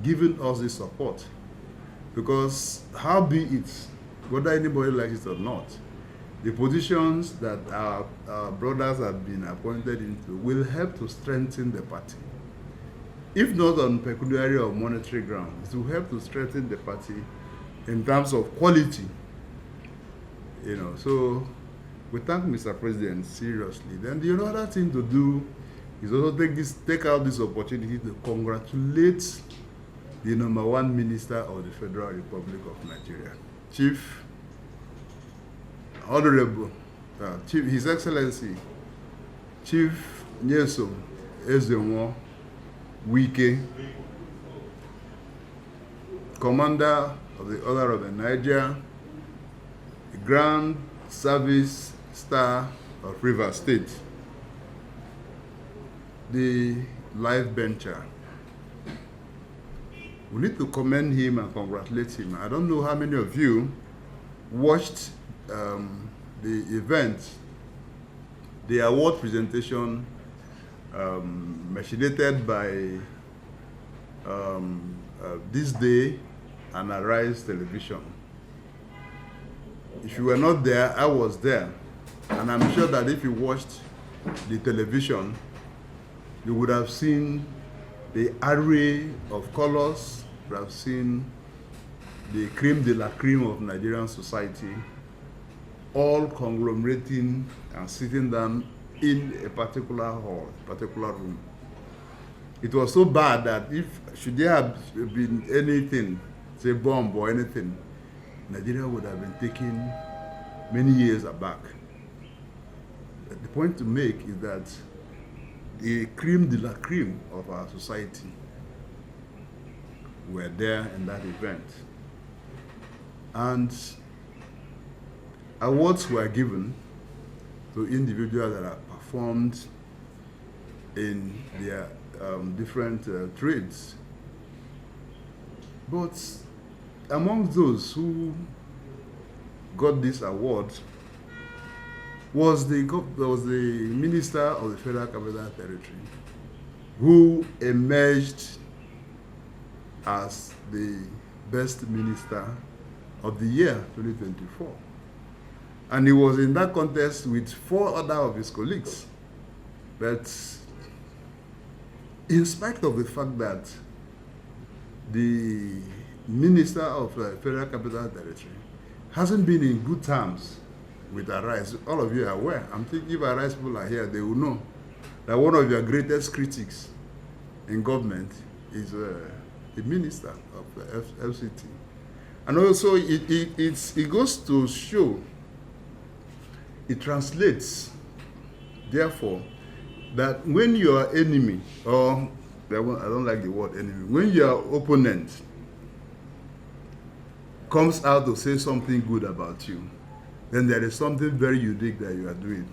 giving us this support. Because how be it, whether anybody likes it or not, the positions that our brothers have been appointed into will help to strengthen the party. If not on pecuniary or monetary grounds, it will help to strengthen the party in terms of quality. So we thank Mr. President seriously. Then the other thing to do is also take out this opportunity to congratulate the #1 minister of the Federal Republic of Nigeria, Chief Honorable, His Excellency, Chief Nyesom Ezenwo Wike, Commander of the Order of the Niger, the Grand Service Star of Rivers State, the life bencher. We need to commend him and congratulate him. I don't know how many of you watched the event, the award presentation machinated by This Day and Arise Television. If you were not there, I was there. And I'm sure that if you watched the television, you would have seen the array of colors, you would have seen the creme de la creme of Nigerian society, all conglomerating and sitting down in a particular hall, a particular room. It was so bad that should there have been anything, say bomb or anything, Nigeria would have been taken many years aback. The point to make is that the creme de la creme of our society were there in that event. And awards were given to individuals that have performed in their different trades. But among those who got this award was the Minister of the Federal Capital Territory, who emerged as the best minister of the year 2024. And he was in that contest with 4 other of his colleagues. But in spite of the fact that the Minister of Federal Capital Territory hasn't been in good terms with Arise, all of you are aware. I'm thinking if Arise people are here, they will know that one of your greatest critics in government is the Minister of the FCT. And also, it goes to show, it translates, therefore, that when your enemy, or I don't like the word enemy, when your opponent comes out to say something good about you, then there is something very unique that you are doing.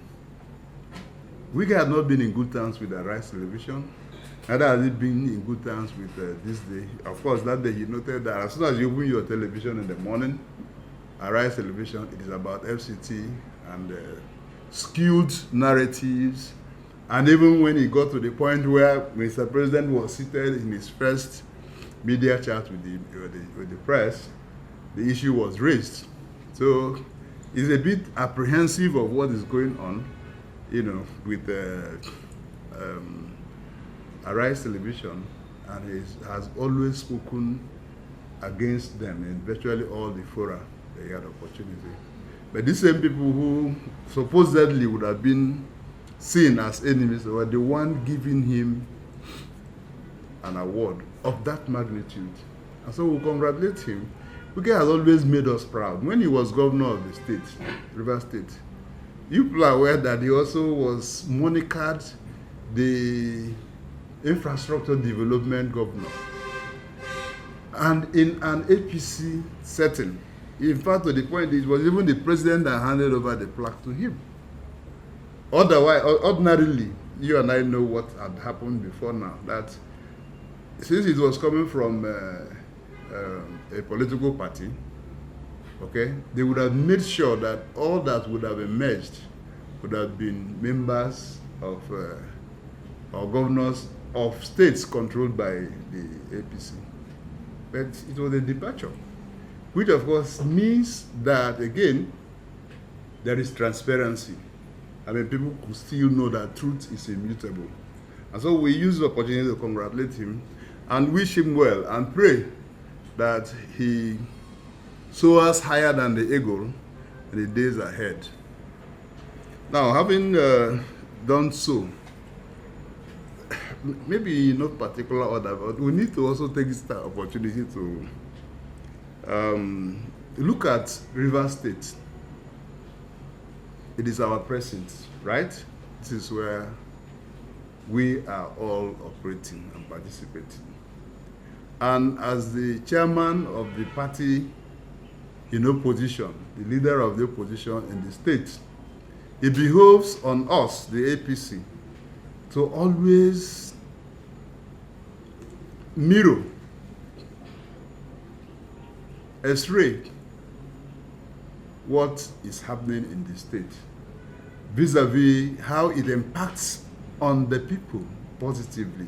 We have not been in good terms with Arise Television. Neither has it been in good terms with This Day. Of course, that day you noted that as soon as you open your television in the morning, Arise Television, it is about FCT and skewed narratives. And even when he got to the point where Mr. President was seated in his first media chat with the press, the issue was raised. So it's a bit apprehensive of what is going on, with Arise Television, and he has always spoken against them in virtually all the fora they had opportunity. But these same people who supposedly would have been seen as enemies were the one giving him an award of that magnitude. And so we congratulate him. Wike has always made us proud. When he was governor of the state, Rivers State, you people are aware that he also was monikered the infrastructure development governor. And in an APC setting, in fact, to the point, it was even the president that handed over the plaque to him. Otherwise, ordinarily, you and I know what had happened before now, that since it was coming from a political party, okay, they would have made sure that all that would have emerged would have been members of or governors of states controlled by the APC. But it was a departure, which of course means that, again, there is transparency. I mean, people could still know that truth is immutable. And so we use the opportunity to congratulate him and wish him well and pray that he soars higher than the eagle in the days ahead. Now, having done so, maybe not particular order, but we need to also take this opportunity to look at Rivers State. It is our precinct, right? This is where we are all operating and participating. And as the chairman of the party in opposition, the leader of the opposition in the state, it behoves on us, the APC, to always mirror, x-ray what is happening in the state vis-a-vis how it impacts on the people positively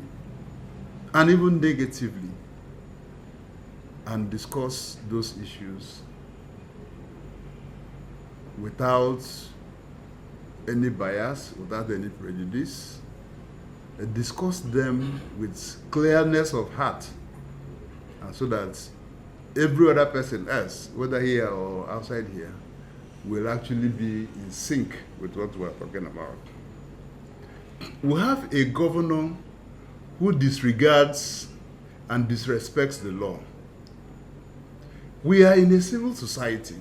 and even negatively, and discuss those issues without any bias, without any prejudice, discuss them with clearness of heart, and so that every other person else, whether here or outside here, will actually be in sync with what we're talking about. We have a governor who disregards and disrespects the law. We are in a civil society.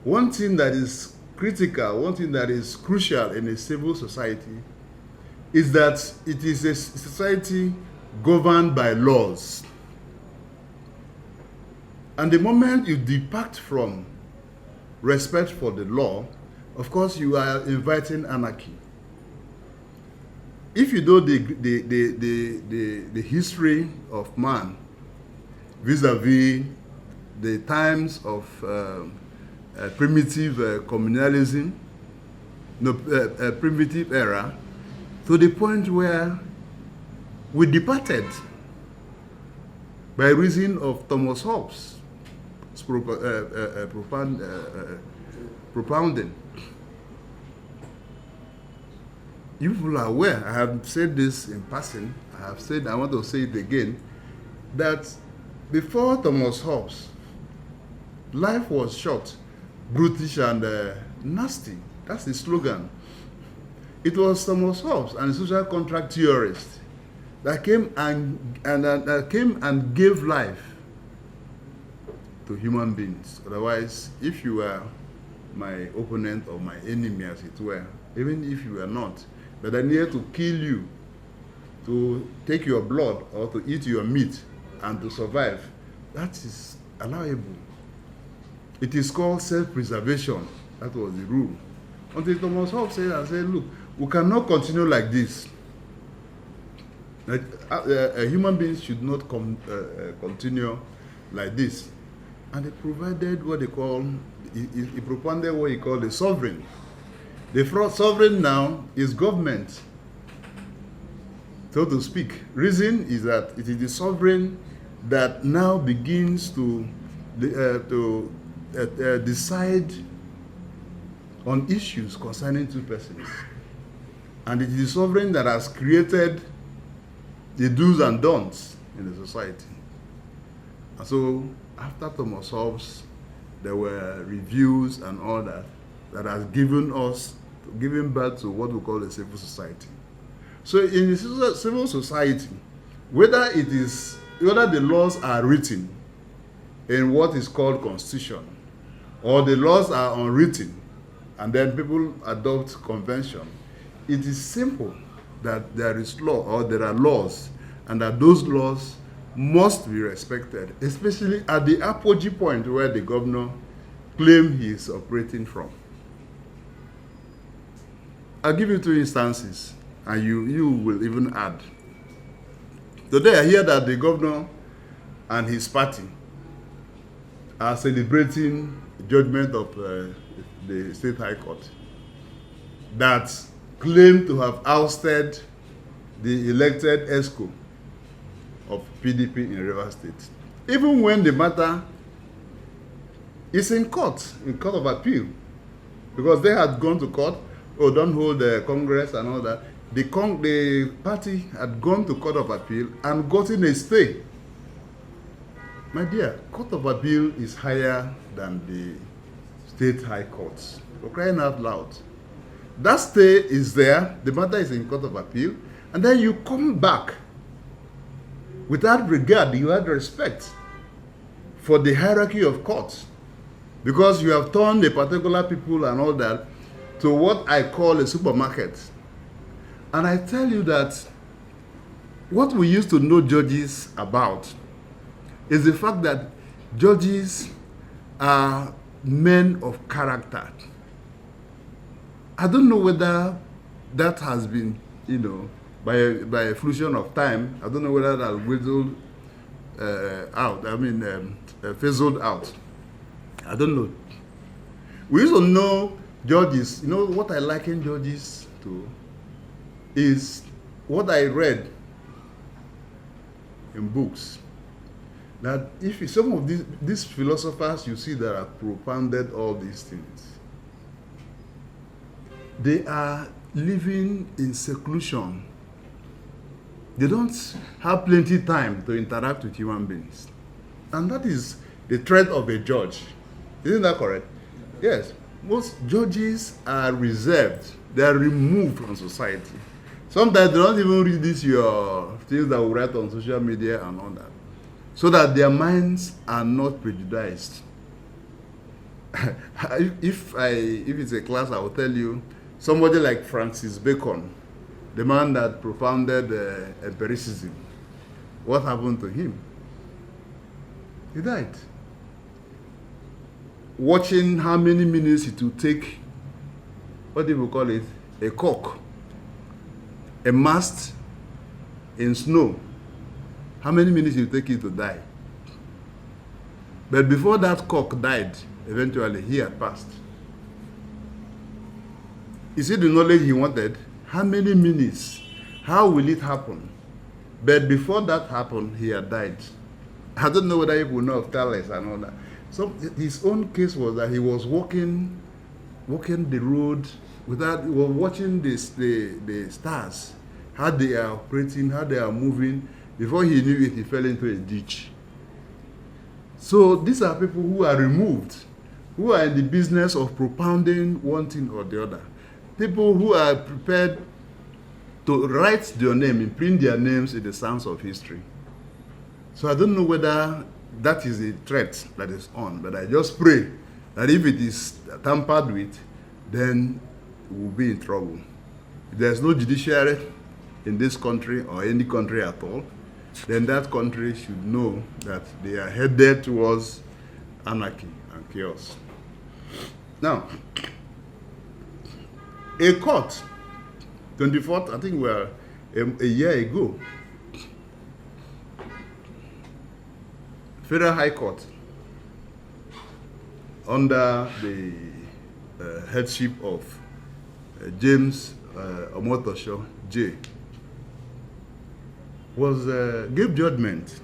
One thing that is critical, one thing that is crucial in a civil society is that it is a society governed by laws. And the moment you depart from respect for the law, of course, you are inviting anarchy. If you know the history of man vis-a-vis the times of primitive communalism, primitive era, to the point where we departed by reason of Thomas Hobbes propounding. You people are aware, I have said this in passing, I want to say it again, that before Thomas Hobbes, life was short, brutish, and nasty. That's the slogan. It was Thomas Hobbes and the social contract theorist that came and gave life to human beings. Otherwise, if you were my opponent or my enemy, as it were, even if you were not, but I needed to kill you, to take your blood or to eat your meat and to survive, that is allowable. It is called self-preservation. That was the rule. Until Thomas Hobbes said, look, we cannot continue like this. Human beings should not continue like this. And they provided what they call, he propounded what he called the sovereign. The sovereign now is government, so to speak. Reason is that it is the sovereign that now begins to decide on issues concerning two persons. And it is the sovereign that has created the do's and don'ts in the society. And so, after Thomas Hobbes, there were reviews and all that has given birth to what we call a civil society. So in the civil society, whether the laws are written in what is called constitution, or the laws are unwritten, and then people adopt convention, it is simple that there is law, or there are laws, and that those laws must be respected, especially at the apogee point where the governor claims he is operating from. I'll give you 2 instances, and you will even add. Today I hear that the governor and his party are celebrating the judgment of the State High Court that claimed to have ousted the elected ESCO of PDP in Rivers State. even when the matter is in court of appeal, because they had gone to court, oh, don't hold the Congress and all that. The party had gone to court of appeal and gotten a stay. My dear, court of appeal is higher than the state high courts. For crying out loud. That stay is there, the matter is in court of appeal, and then you come back without regard, you had respect for the hierarchy of courts, because you have turned a particular people and all that to what I call a supermarket. And I tell you that what we used to know judges about is the fact that judges are men of character. I don't know whether that has been, by a fusion of time, I don't know whether that whittled fizzled out. I don't know. We used to know judges. You know what I liken judges to is what I read in books. That if some of these philosophers you see that have propounded all these things, they are living in seclusion. They don't have plenty time to interact with human beings. And that is the threat of a judge. Isn't that correct? Yes. Most judges are reserved. They are removed from society. Sometimes they don't even read your things that we write on social media and all that, so that their minds are not prejudiced. If it's a class, I will tell you, somebody like Francis Bacon, the man that propounded empiricism, what happened to him? He died. Watching how many minutes it will take, what do we call it, a cock, a mast in snow, how many minutes it will take it to die. But before that cock died, eventually he had passed. You see the knowledge he wanted? How many minutes? How will it happen? But before that happened, he had died. I don't know whether people know of Thales and all that. So his own case was that he was walking the road without, he was watching the stars, how they are operating, how they are moving. Before he knew it, he fell into a ditch. So these are people who are removed, who are in the business of propounding one thing or the other. People who are prepared to write their name, imprint their names in the sands of history. So I don't know whether that is a threat that is on, but I just pray that if it is tampered with, then we will be in trouble. If there's no judiciary in this country or any country at all, then that country should know that they are headed towards anarchy and chaos. Now, a court, 24th, I think we're a year ago, Federal High Court, under the headship of James Omotosho, J, gave judgment,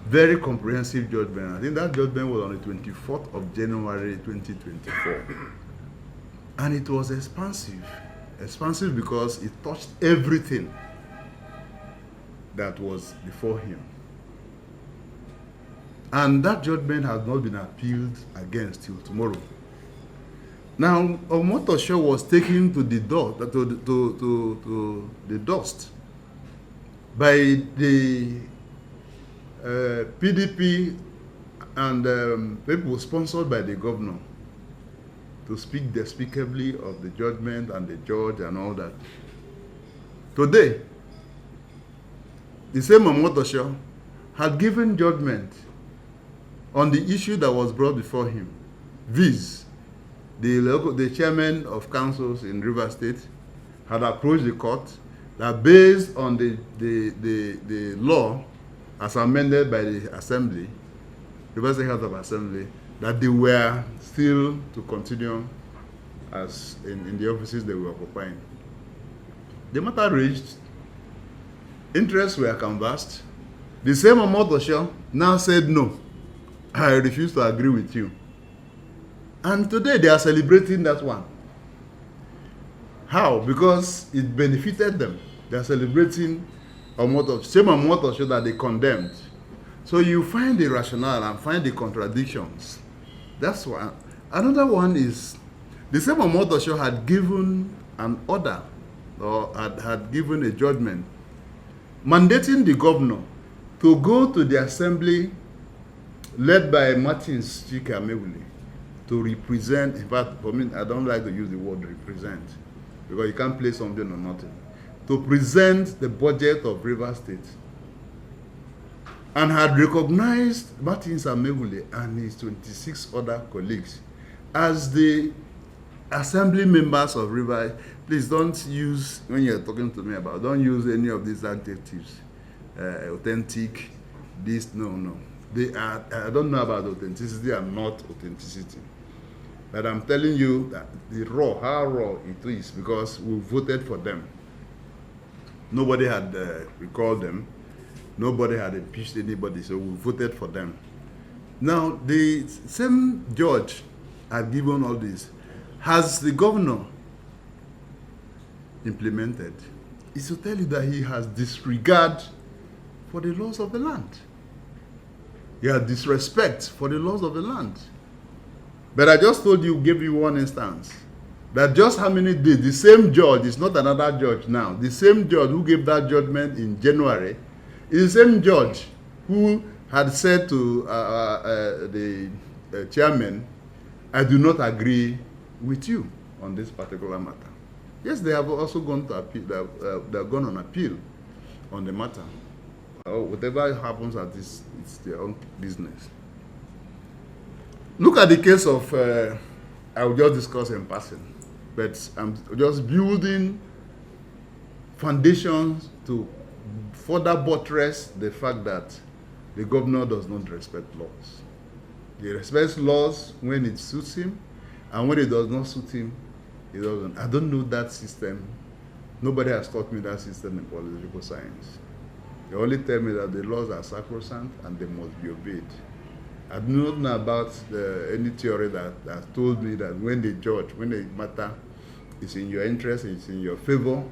very comprehensive judgment. I think that judgment was on the 24th of January 2024. And it was expansive. Expansive because it touched everything that was before him. And that judgment has not been appealed against till tomorrow. Now, Omotosho was taken to the dust by the PDP and people sponsored by the governor to speak despicably of the judgment and the judge and all that. Today, the same Omotosho had given judgment on the issue that was brought before him, viz. The chairman of councils in River State had approached the court that based on the law as amended by the Assembly, River State House of Assembly, that they were still to continue as in the offices they were occupying. The matter reached, interests were canvassed, The same Omotoso now said, no, I refuse to agree with you. And today they are celebrating that one. How? Because it benefited them. They are celebrating same Omotoso that they condemned. So you find the rationale and find the contradictions. That's one. Another one is the same Omotoso had given an order or had given a judgment mandating the governor to go to the assembly led by Martins Chika-Amewule to represent. In fact, for me, I don't like to use the word represent because you can't play something or nothing. To present the budget of Rivers State, and had recognized Martins Amewule and his 26 other colleagues as the assembly members of Rivers. Please don't use, when you're talking to me about, don't use any of these adjectives. Authentic, this, no. They are, I don't know about authenticity and not authenticity. But I'm telling you that how raw it is, because we voted for them. Nobody had recalled them. Nobody had impeached anybody, so we voted for them. Now, the same judge had given all this. Has the governor implemented? Is to tell you that he has disregard for the laws of the land. He has disrespect for the laws of the land. But I just told you, gave you one instance. That just how many days, the same judge, is not another judge now, the same judge who gave that judgment in January is the same judge who had said to the chairman, I do not agree with you on this particular matter. Yes, they have also gone to appeal, they have gone on appeal on the matter. Whatever happens at this, it's their own business. Look at the case of, I will just discuss in passing, but I'm just building foundations to further buttress the fact that the governor does not respect laws. He respects laws when it suits him, and when it does not suit him, he doesn't. I don't know that system. Nobody has taught me that system in political science. They only tell me that the laws are sacrosanct and they must be obeyed. I do not know about any theory that told me that when they judge, when the matter is in your interest, it's in your favor,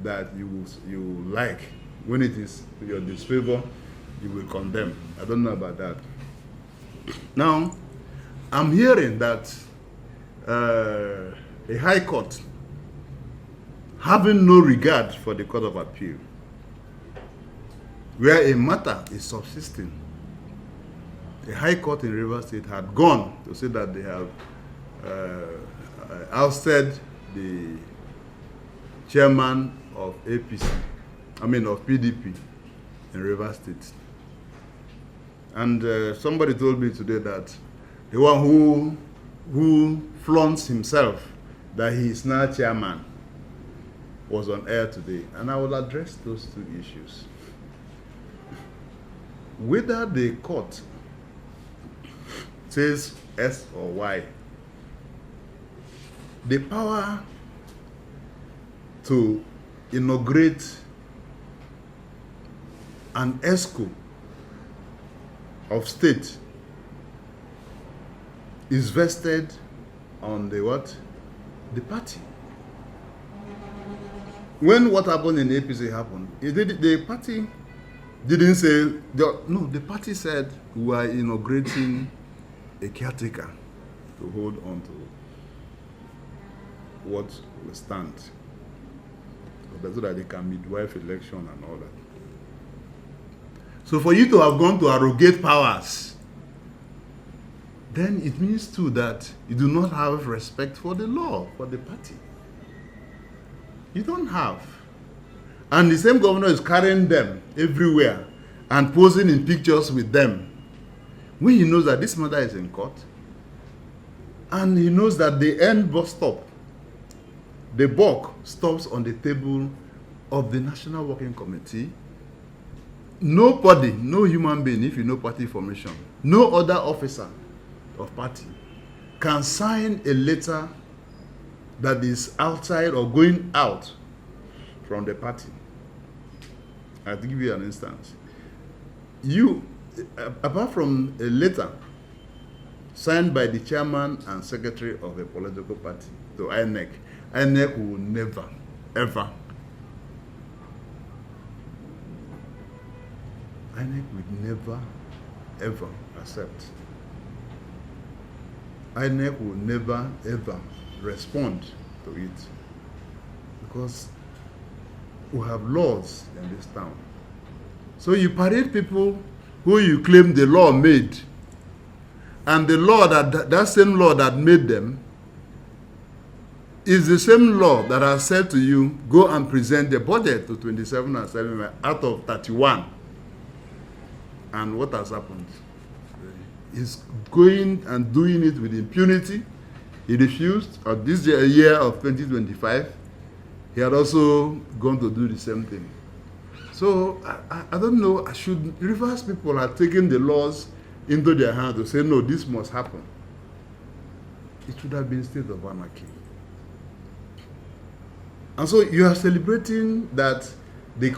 that you like. When it is in your disfavor, you will condemn. I don't know about that. Now, I'm hearing that a high court, having no regard for the Court of Appeal, where a matter is subsisting, the High Court in Rivers State had gone to say that they have ousted the chairman of of PDP in Rivers State. And somebody told me today that the one who flaunts himself that he is now chairman was on air today. And I will address those two issues. Whether the court says X or Y, the power to inaugurate an ESCO of state is vested on the what? The party. When what happened in APC happened, the party didn't say, no, the party said we are inaugurating a caretaker to hold on to what will stand, so that they can midwife election and all that. So for you to have gone to arrogate powers, then it means too that you do not have respect for the law, for the party. You don't have. And the same governor is carrying them everywhere and posing in pictures with them, when he knows that this matter is in court, and he knows that the end bus stop, the buck stops on the table of the National Working Committee. Nobody, no human being, if you know party formation, no other officer of party can sign a letter that is outside or going out from the party. I'll give you an instance. you, apart from a letter signed by the chairman and secretary of a political party to INEC, INEC will never, ever, INEC will never, ever accept. INEC will never, ever respond to it, because we have laws in this town. So you parade people who you claim the law made, and the law that same law that made them is the same law that has said to you, go and present the budget to 27 and 7 out of 31. And what has happened? He's going and doing it with impunity. He refused. At this year of 2025, he had also gone to do the same thing. So I don't know, should Rivers people are taking the laws into their hands to say, no, this must happen? It should have been state of anarchy. And so you are celebrating that the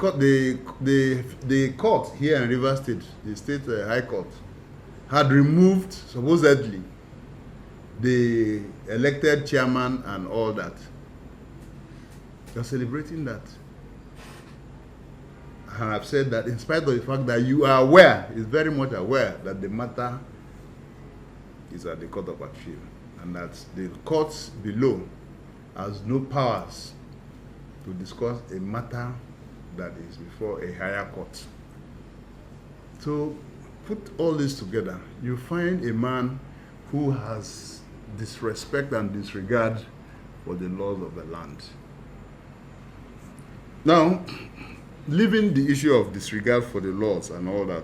court here in Rivers State, the state high court, had removed, supposedly, the elected chairman and all that. You're celebrating that. And I've said that in spite of the fact that you are aware, is very much aware, that the matter is at the Court of Appeal, and that the courts below has no powers to discuss a matter that is before a higher court. So put all this together, you find a man who has disrespect and disregard for the laws of the land. Now, leaving the issue of disregard for the laws and all that,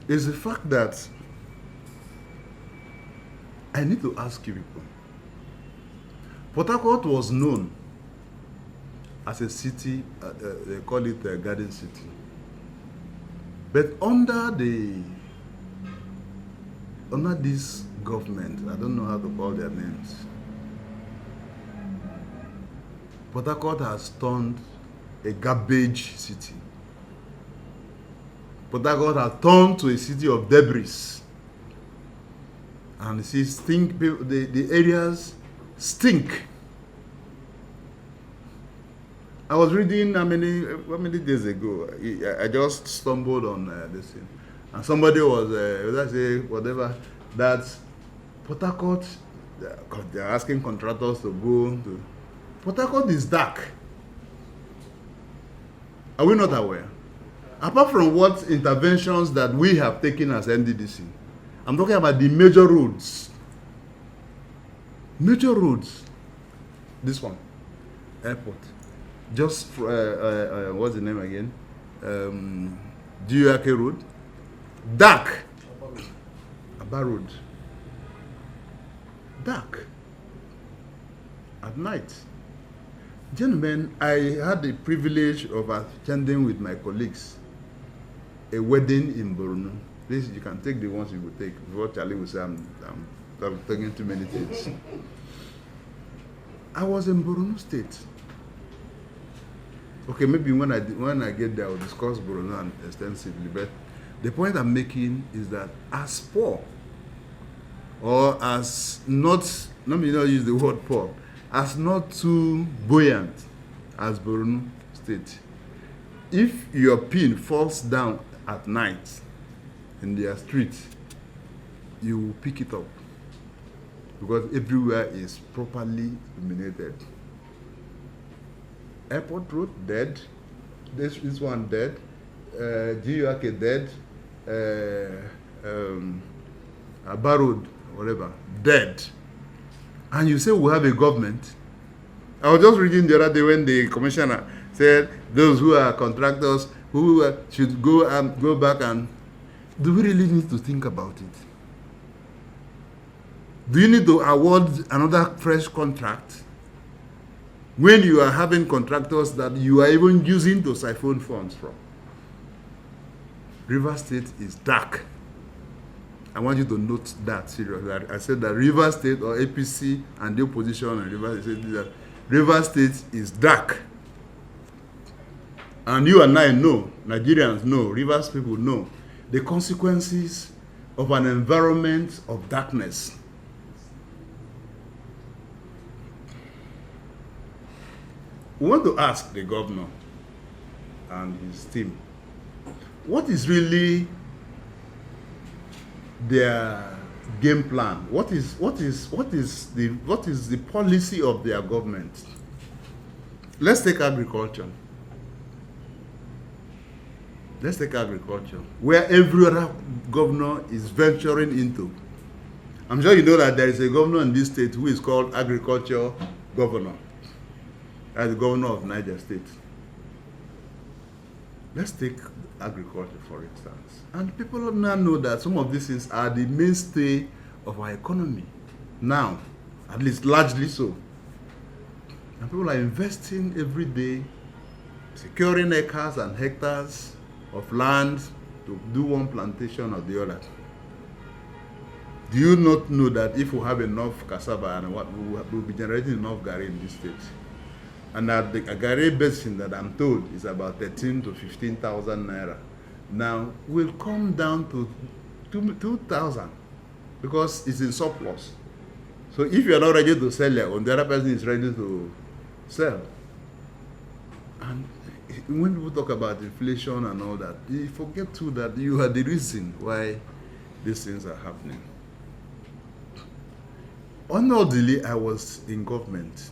is the fact that I need to ask you people, Port Harcourt was known as a city, they call it a garden city. But under this government, I don't know how to call their names, Port Harcourt has turned a garbage city. Port Harcourt has turned to a city of debris. And you see, the areas stink. I was reading how many days ago, I just stumbled on this thing. And somebody was, whatever, that Port Harcourt, they're asking contractors to go to. Port Harcourt is dark. Are we not aware? Apart from what interventions that we have taken as NDDC, I'm talking about the major roads. Major roads. This one, airport. Just, what's the name again? Diuake Road. Dark. Aba Road. Dark. At night. Gentlemen, I had the privilege of attending with my colleagues a wedding in Borno. Please, you can take the ones you will take. Before Charlie will say I'm taking too many things. I was in Borno State. Okay, maybe when I get there, I'll discuss Borno extensively. But the point I'm making is that as poor, or as not, let me not use the word poor, as not too buoyant as Borno State, if your pin falls down at night in their street, you will pick it up, because everywhere is properly illuminated. Airport Road, dead. This one, dead. Diuake, dead. Aba Road, whatever, dead. And you say we have a government. I was just reading the other day when the commissioner said those who are contractors who should go back and... Do we really need to think about it? Do you need to award another fresh contract when you are having contractors that you are even using to siphon funds from? Rivers State is dark. I want you to note that seriously. I said that Rivers State, or APC and the opposition and Rivers State is dark. And you and I know, Nigerians know, Rivers people know, the consequences of an environment of darkness. We want to ask the governor and his team, what is really their game plan? What is the policy of their government? Let's take agriculture. Let's take agriculture, where every other governor is venturing into. I'm sure you know that there is a governor in this state who is called agriculture governor. As the governor of Niger State. Let's take agriculture, for instance. And people now know that some of these things are the mainstay of our economy. Now, at least largely so. And people are investing every day, securing acres and hectares of land to do one plantation or the other. Do you not know that if we have enough cassava and what we'll be generating enough garri in this state? And that the Agare basin that I'm told is about 13 to 15,000 naira now will come down to 2,000 because it's in surplus. So if you're not ready to sell your own, the other person is ready to sell. And when people talk about inflation and all that, you forget too that you are the reason why these things are happening. Unordinarily, I was in government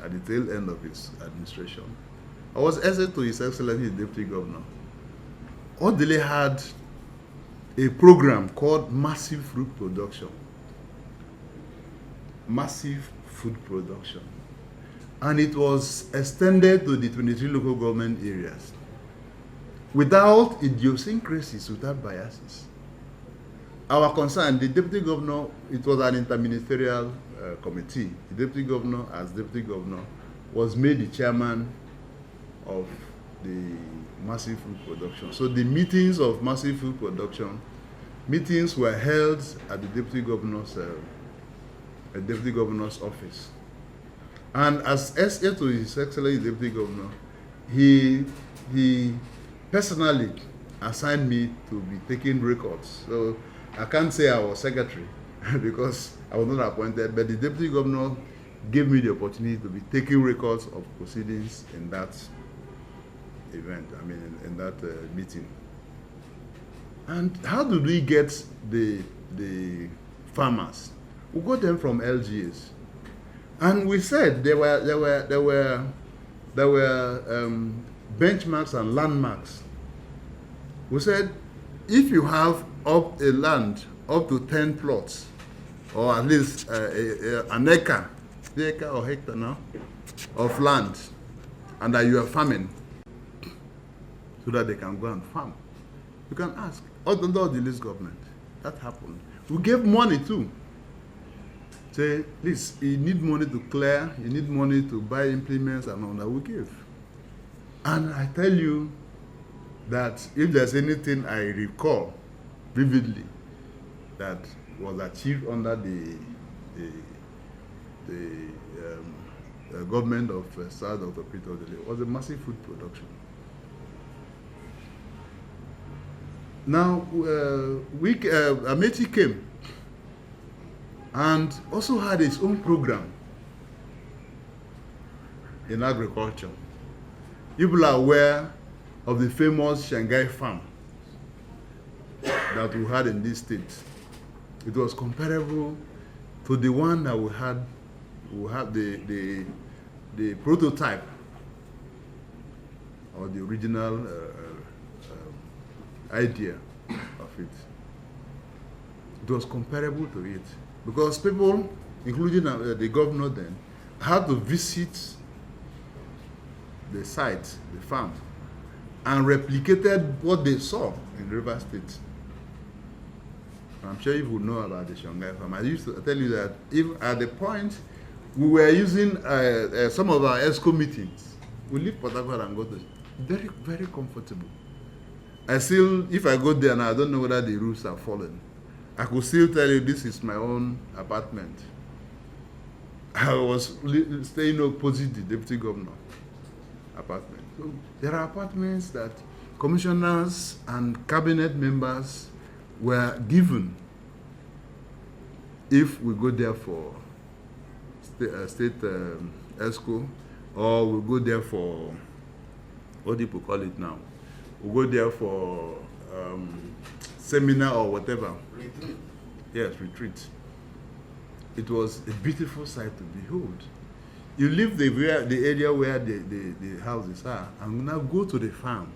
at the tail end of his administration. I was essay to His Excellency the Deputy Governor. Odile had a program called Massive Food Production. Massive Food Production. And it was extended to the 23 local government areas without idiosyncrasies, without biases. Our concern, the Deputy Governor, it was an interministerial committee. The Deputy Governor, as Deputy Governor, was made the chairman of the Massive Food Production. So the meetings of Massive Food Production, meetings were held at the Deputy Governor's office. And as SA to His Excellency Deputy Governor, he personally assigned me to be taking records. So I can't say I was secretary because I was not appointed, but the Deputy Governor gave me the opportunity to be taking records of proceedings in that event, in that meeting. And how did we get the farmers? We got them from LGAs. And we said there were benchmarks and landmarks. We said if you have up a land up to 10 plots, or at least an acre or hectare now of land, and that you are farming, so that they can go and farm. You can ask. Under the list government, that happened. We gave money too. Say, please, you need money to clear, you need money to buy implements and all that, we give. And I tell you that if there's anything I recall vividly that was achieved under the government of Sir Dr. Peterobi, was a massive food production. Now, Amaechi came and also had its own program in agriculture. People are aware of the famous Shanghai farm that we had in this state. It was comparable to the one that we had the prototype or the original idea of it. It was comparable to it because people, including the governor then, had to visit the site, the farm, and replicated what they saw in River State. I'm sure you would know about the Shanghai farm. I used to tell you that if at the point we were using some of our ESCO meetings, we leave Port Harcourt and go to very, very comfortable. I still, if I go there and I don't know whether the roofs are fallen, I could still tell you this is my own apartment. I was staying opposite the deputy governor apartment. There are apartments that commissioners and cabinet members were given if we go there for state ESCO, or we go there for, what do people call it now? We go there for seminar or whatever. Retreat. Yes, retreat. It was a beautiful sight to behold. You leave the area where the houses are and now go to the farm.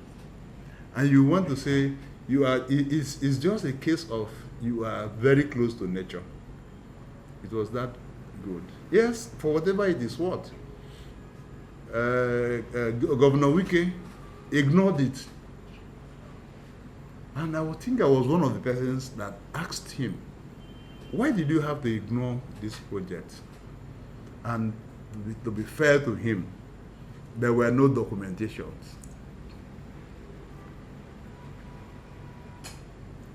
And you want to say, it's just a case of you are very close to nature. It was that good. Yes, for whatever it is worth. Governor Wike ignored it. And I think I was one of the persons that asked him, why did you have to ignore this project? And to be fair to him, there were no documentations.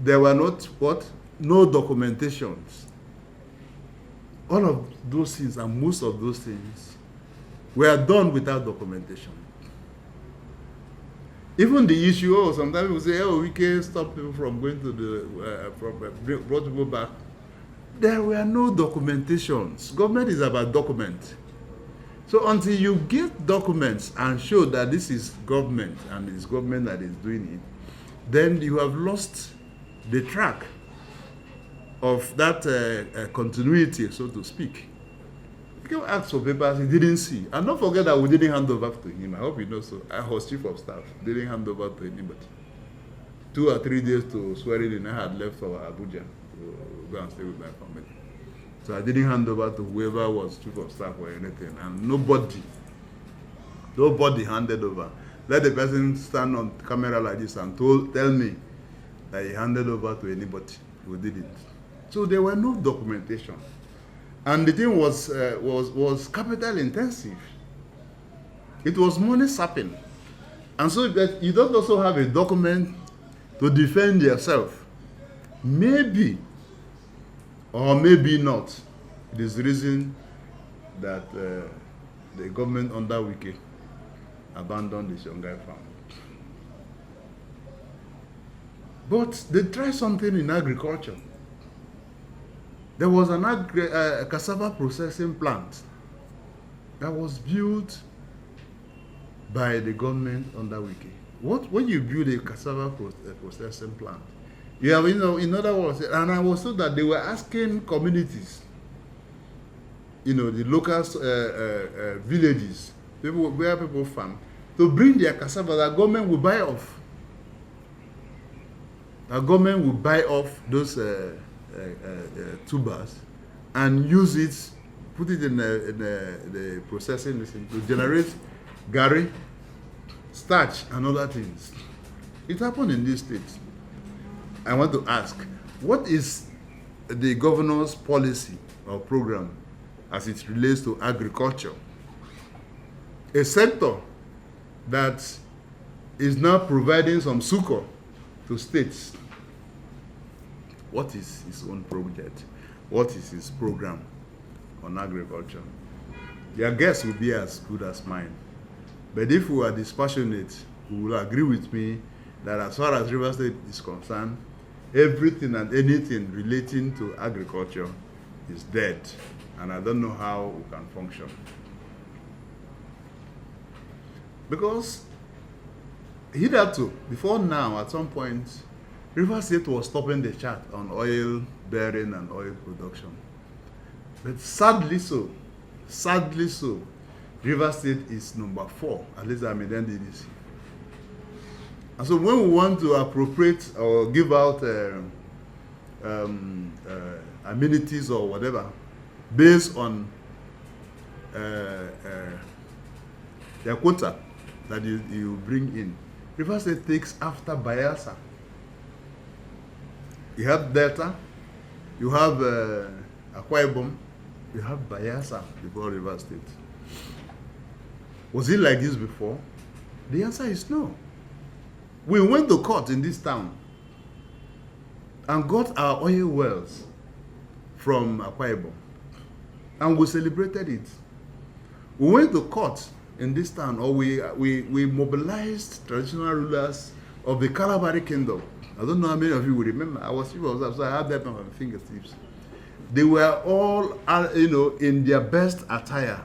There were not what? No documentations. All of those things and most of those things were done without documentation. Even the issue, sometimes people say, oh, we can stop people from going to the, brought people back. There were no documentations. Government is about document. So until you get documents and show that this is government and it's government that is doing it, then you have lost the track of that continuity, so to speak. You can ask for papers he didn't see. And don't forget that we didn't hand over to him. I hope you know so. I was chief of staff. Didn't hand over to anybody. 2 or 3 days to swear in, I had left for Abuja to go and stay with my family. So I didn't hand over to whoever was chief of staff or anything. And nobody handed over. Let the person stand on camera like this and tell me that he handed over to anybody who didn't. So there were no documentation. And the thing was capital intensive. It was money sapping. And so that you don't also have a document to defend yourself. Maybe, or maybe not, it is the reason that the government under Wike abandoned the Shongai farm. But they tried something in agriculture. There was an cassava processing plant that was built by the government under Wike. When you build a cassava processing plant, you have, in other words, and I was told that they were asking communities, the local villages, where people farm, to bring their cassava that government will buy off. The government will buy off those tubers and use it, put it in the processing machine to generate gari, starch, and other things. It happened in this state. I want to ask, what is the governor's policy or program as it relates to agriculture? A sector that is now providing some succor to states. What is his own project? What is his program on agriculture? Your guess will be as good as mine. But if we are dispassionate, you will agree with me that as far as Rivers State is concerned, everything and anything relating to agriculture is dead. And I don't know how we can function. Because hitherto, before now, at some point, Rivers State was topping the chart on oil bearing and oil production. But sadly so, Rivers State is number 4, at least I'm in NDDC. And so when we want to appropriate or give out amenities or whatever, based on their quota that you bring in, Rivers State takes after Bayelsa. You have Delta, you have Akwa Ibom, you have Bayelsa before Rivers State. Was it like this before? The answer is no. We went to court in this town and got our oil wells from Akwa Ibom, and we celebrated it. We went to court in this town, or we mobilized traditional rulers of the Kalabari kingdom. I don't know how many of you will remember. I was chief of staff, so I had that on my fingertips. They were all, in their best attire.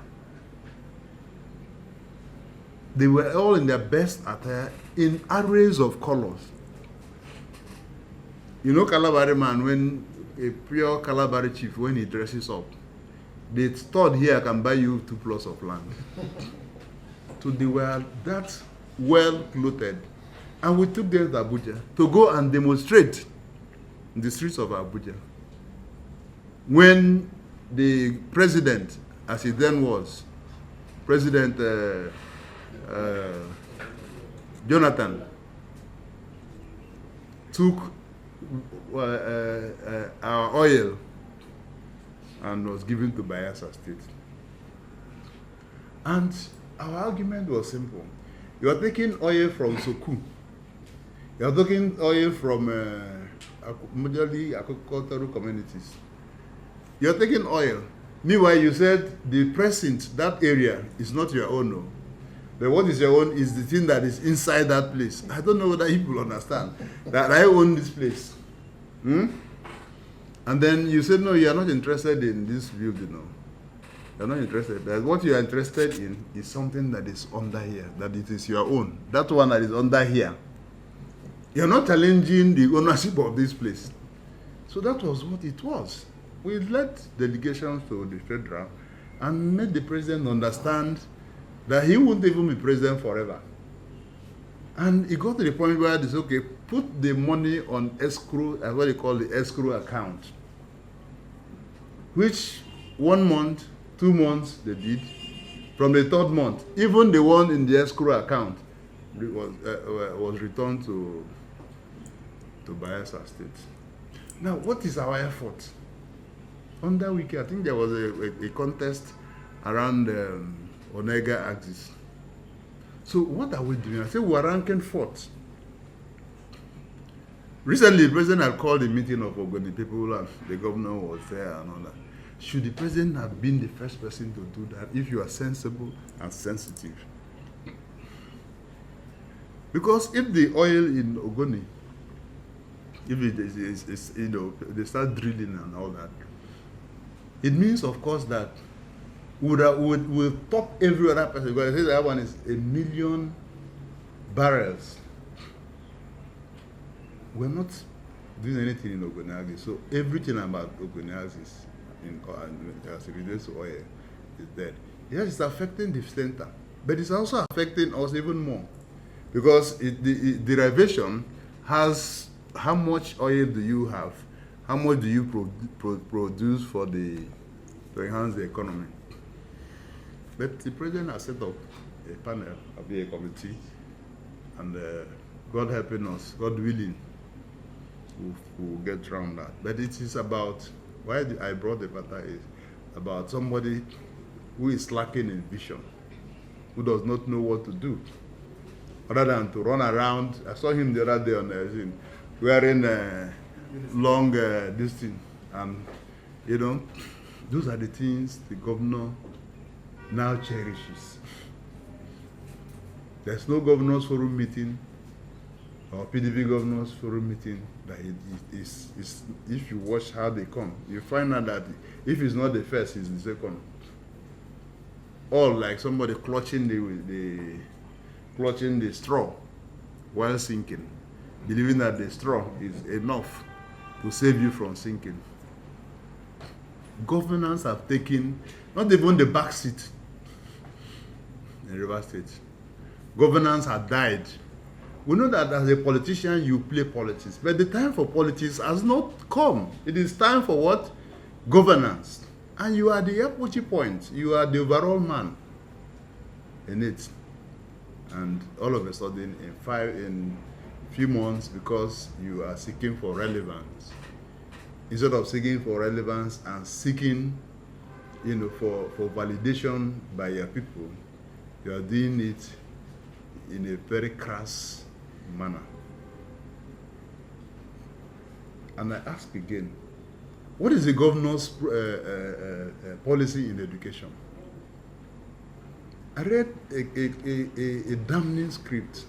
They were all in their best attire in arrays of colors. You know, Kalabari man, when a pure Kalabari chief, when he dresses up, they thought here I can buy you 2 plots of land. So they were that well clothed. And we took them to Abuja to go and demonstrate in the streets of Abuja. When the president, as he then was, President Jonathan, took our oil and was given to Bayelsa State. And our argument was simple. You are taking oil from Soku. You are taking oil from majorly agricultural communities. You are taking oil. Meanwhile, you said the precinct, that area, is not your own. No. But what is your own is the thing that is inside that place. I don't know whether people understand that I own this place. And then you said, no, you are not interested in this building. No. You are not interested. But what you are interested in is something that is under here, that it is your own. That one that is under here. You are not challenging the ownership of this place. So that was what it was. We led delegations to the federal and made the president understand that he wouldn't even be president forever. And it got to the point where they said, okay, put the money on escrow, as what they call the escrow account, which 1 month, 2 months they did. From the 3rd month, even the one in the escrow account was returned to Bayelsa State. Now, what is our effort? Under Wike, I think there was a contest around Onega axis. So what are we doing? I say we are ranking 4th. Recently, the president had called a meeting of Ogoni people and the governor was there and all that. Should the president have been the first person to do that if you are sensible and sensitive? Because if the oil in Ogoni, if it is they start drilling and all that, it means, of course, that we'll top every other person. Because I say that one is 1 million barrels. We're not doing anything in Ogonagi, so everything about Ogonagi is as it relates to oil is dead. Yes, it's affecting the center, but it's also affecting us even more because the derivation has how much oil do you have, how much do you produce to enhance the economy. But the president has set up a panel, a committee, and God helping us, God willing, we'll get around that. But it is about, why I brought the matter is about somebody who is lacking in vision, who does not know what to do, other than to run around. I saw him the other day on the scene, wearing long this thing, and those are the things the governor now cherishes. There's no governors forum meeting or PDP governors forum meeting that if you watch how they come, you find out that if it's not the first, it's the second. All like somebody clutching the straw while sinking, believing that the straw is enough to save you from sinking. Governors have taken not even the back seat in River State. Governance had died. We know that as a politician, you play politics, but the time for politics has not come. It is time for what? Governance. And you are the approach point. You are the overall man in it. And all of a sudden, in few months, because you are seeking for relevance, instead of seeking for relevance and seeking, for validation by your people, you are doing it in a very crass manner. And I ask again, what is the governor's policy in education? I read a damning script.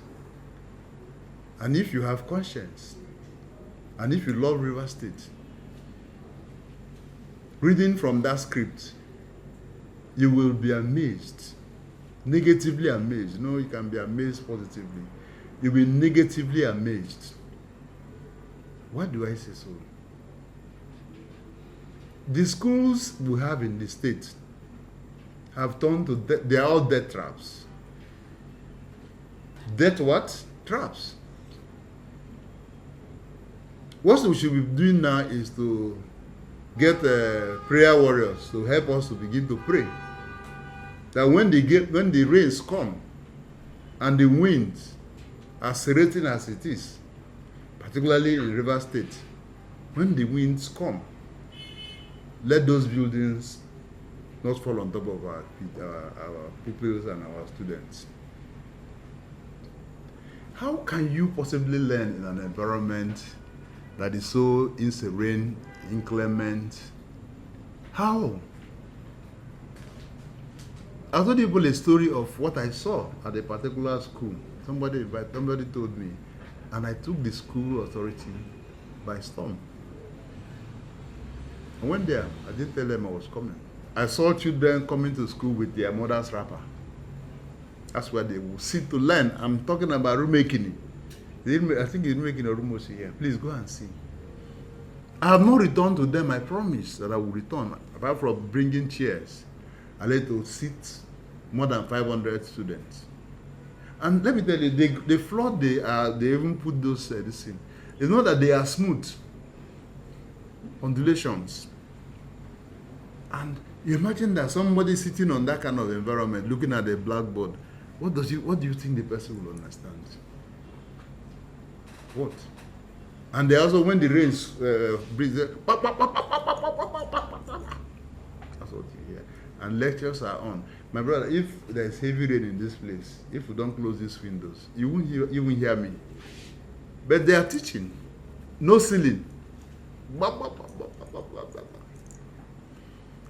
And if you have conscience, and if you love River State, reading from that script, you will be amazed, negatively amazed. You know, you can be amazed positively. You'll be negatively amazed. Why do I say so? The schools we have in the state have turned to, they are all death traps. Death what? Traps. What we should be doing now is to get prayer warriors to help us to begin to pray. That when the rains come and the winds are serrating as it is, particularly in River State, when the winds come, let those buildings not fall on top of our pupils and our students. How can you possibly learn in an environment that is so inserene, inclement? How? I told people a story of what I saw at a particular school. Somebody told me, and I took the school authority by storm. I went there. I didn't tell them I was coming. I saw children coming to school with their mother's wrapper. That's where they will sit to learn. I'm talking about room-making. I think he's making a room also here. Please go and see. I have not returned to them. I promise that I will return. Apart from bringing chairs, I let to sit more than 500 students. And let me tell you, the floor they even put those this in. It's not that they are smooth undulations. And you imagine that somebody sitting on that kind of environment, looking at a blackboard, what do you think the person will understand? What? And they also, when the rains breeze, that's what you hear. And lectures are on. My brother, if there's heavy rain in this place, if we don't close these windows, you won't hear me. But they are teaching. No ceiling.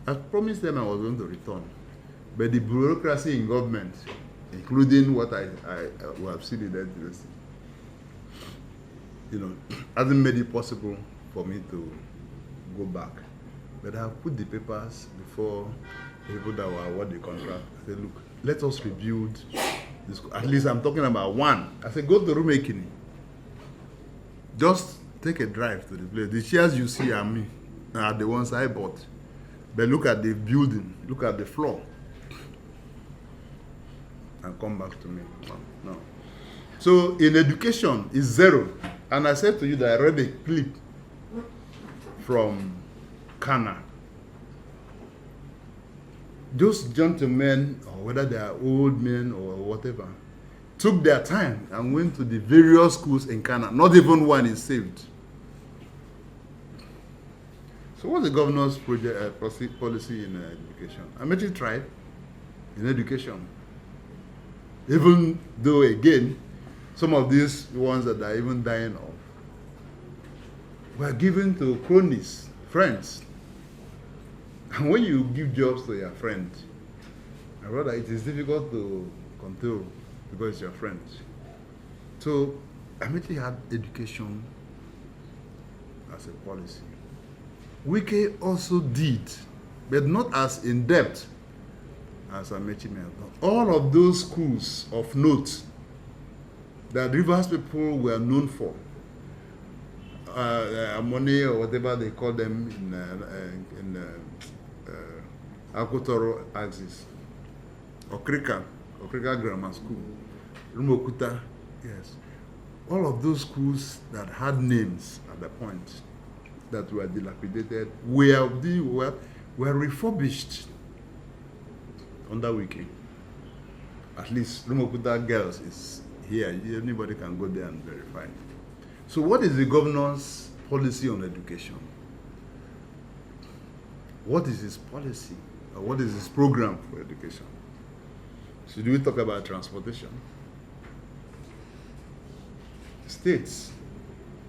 I promised them I was going to return. But the bureaucracy in government, including what I have seen in that university, hasn't made it possible for me to go back. But I have put the papers before the people that will award the contract. I said, look, let us rebuild this. At least I'm talking about one. I said, go to Rumekini. Just take a drive to the place. The chairs you see are me, are the ones I bought. But look at the building, look at the floor, and come back to me. No. So in education, it's zero. And I said to you that I read a clip from Kana. Those gentlemen, or whether they are old men or whatever, took their time and went to the various schools in Kana. Not even one is saved. So what's the governor's policy in education? Amaechi tried in education. Even though, again, some of these ones that are even dying off were given to cronies, friends. And when you give jobs to your friend, my brother, it is difficult to control because it's your friend. So Amaechi had education as a policy. Wike also did, but not as in-depth as Amaechi may have done. All of those schools of note that Rivers people were known for, Amone or whatever they call them in Akotoro axis, Okrika Grammar School, Rumokuta, yes. All of those schools that had names at the point that were dilapidated were refurbished under Wike. At least Rumokuta Girls is here. Anybody can go there and verify. So what is the governor's policy on education? What is his policy? Or what is his program for education? Should we talk about transportation? States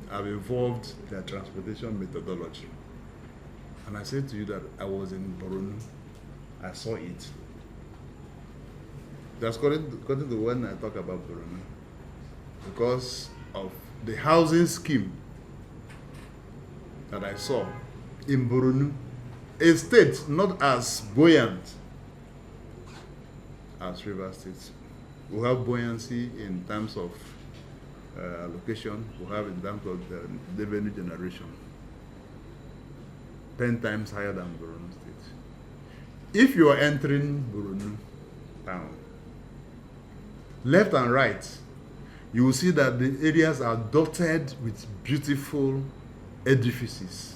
have evolved their transportation methodology. And I said to you that I was in Borno, I saw it. That's according to when I talk about Borno. Because of the housing scheme that I saw in Borno, a state not as buoyant as River State. We have buoyancy in terms of allocation, we have in terms of the revenue generation. 10 times higher than Borno State. If you are entering Borno town, left and right, you will see that the areas are dotted with beautiful edifices,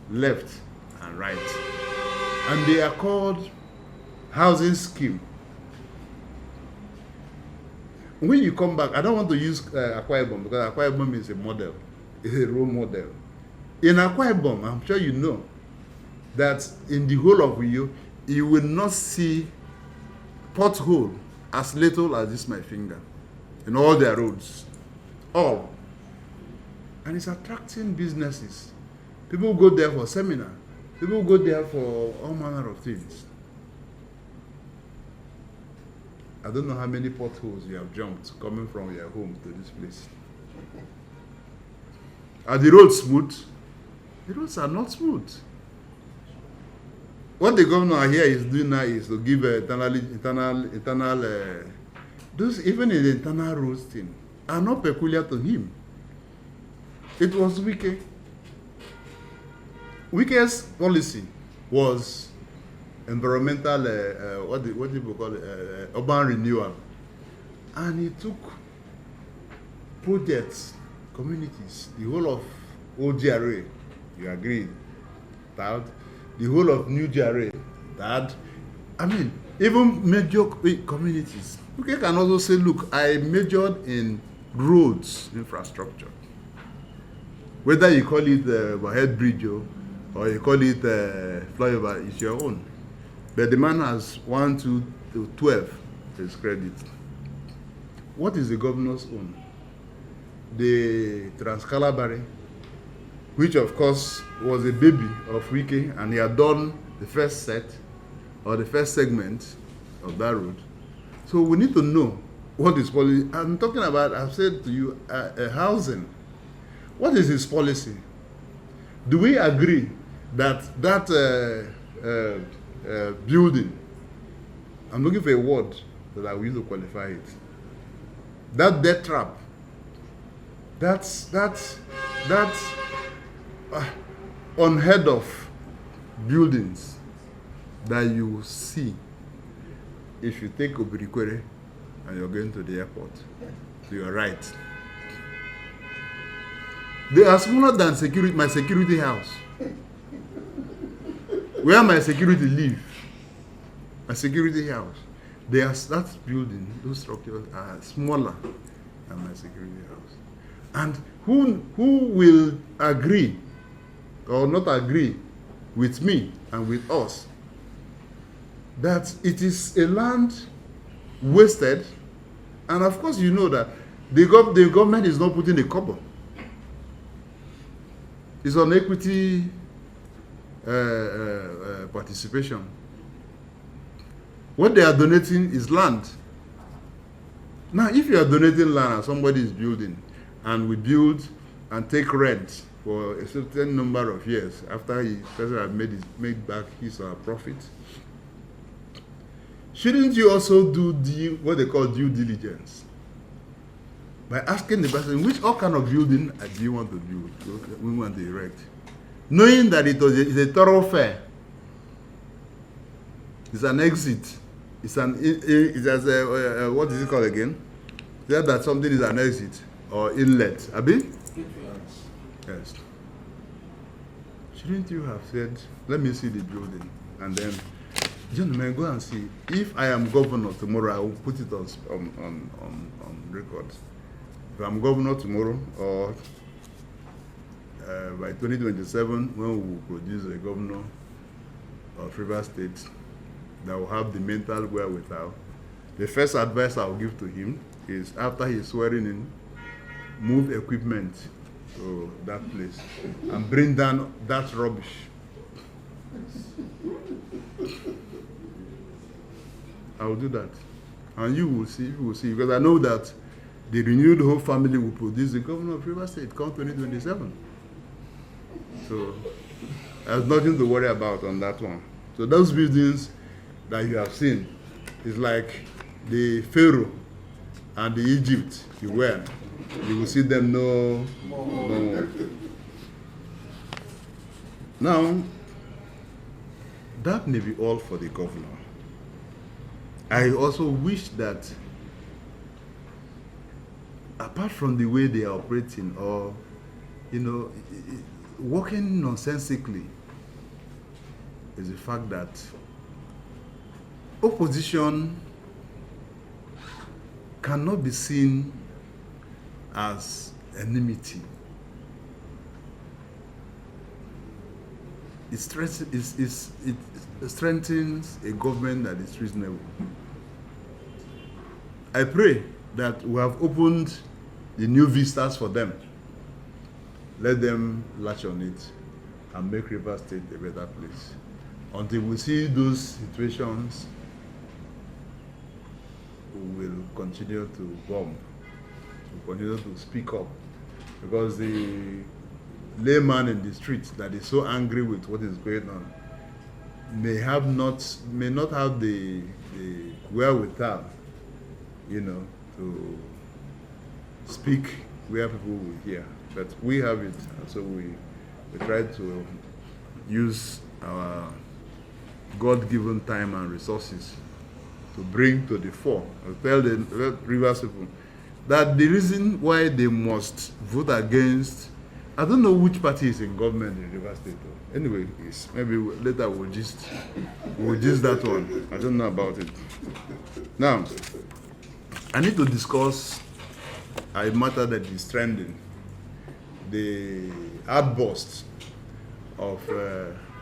left and right. And they are called housing scheme. When you come back, I don't want to use Akwa Ibom because Akwa Ibom is a model, is a role model. In Akwa Ibom, I'm sure you know that in the whole of Uyo, you will not see pothole as little as this my finger in all their roads, all. And it's attracting businesses. People go there for seminar. People go there for all manner of things. I don't know how many potholes you have jumped coming from your home to this place. Are the roads smooth? The roads are not smooth. What the governor here is doing now is to give those even in the internal roads thing are not peculiar to him. It was Wike. Wike's policy was environmental, what do people call it, urban renewal. And he took projects, communities, the whole of old GRA, you agree, that the whole of new GRA, that, I mean, even major communities. Okay, can also say, look, I majored in roads infrastructure. Whether you call it head bridge or you call it flyover, it's your own. But the man has 1, 2 to 12 his credit. What is the governor's own? The Trans-Calabari, which of course was a baby of Wike, and he had done the first set or the first segment of that road. So we need to know what his policy. I'm talking about, I've said to you, housing. What is his policy? Do we agree that that building, I'm looking for a word that I will use to qualify it, that death trap, that's unheard of buildings that you see if you take Obirikwere and you're going to the airport, to your right. They are smaller than my security house. Where my security live, my security house, that building, those structures are smaller than my security house. And who will agree or not agree with me and with us that it is a land wasted? And of course you know that the government is not putting a kobo. It's on equity participation. What they are donating is land. Now, if you are donating land and somebody is building, and we build and take rent for a certain number of years after the person has made back his profit, shouldn't you also do what they call due diligence? By asking the person, what kind of building do you want to build, we want to erect? Knowing that it's a thoroughfare, it's an exit, it's what is it called again? That something is an exit or inlet, Abi? Yes. Shouldn't you have said, let me see the building, and then, gentlemen, go and see. If I am governor tomorrow, I will put it on record. If I'm governor tomorrow, or by 2027, when we will produce a governor of River State that will have the mental wherewithal, the first advice I will give to him is, after he's swearing in, move equipment to that place and bring down that rubbish. I will do that. And you will see, because I know that the renewed Hope family will produce the governor of Rivers State come 2027. So there's nothing to worry about on that one. So those buildings that you have seen is like the Pharaoh and the Egypt you were. You will see them no more. Now, that may be all for the governor. I also wish that, apart from the way they are operating, or, working nonsensically, is the fact that opposition cannot be seen as enmity. It strengthens a government that is reasonable. I pray that we have opened the new vistas for them. Let them latch on it and make Rivers State a better place. Until we see those situations, we will continue to bomb, we will continue to speak up, because the layman in the street that is so angry with what is going on may not have the wherewithal, to speak where people will hear. But we have it, and so we try to use our God-given time and resources to bring to the fore, and tell the Rivers people that the reason why they must vote against, I don't know which party is in government in Rivers State. Anyway, maybe later we'll just that one. I don't know about it. Now, I need to discuss a matter that is trending. The outburst of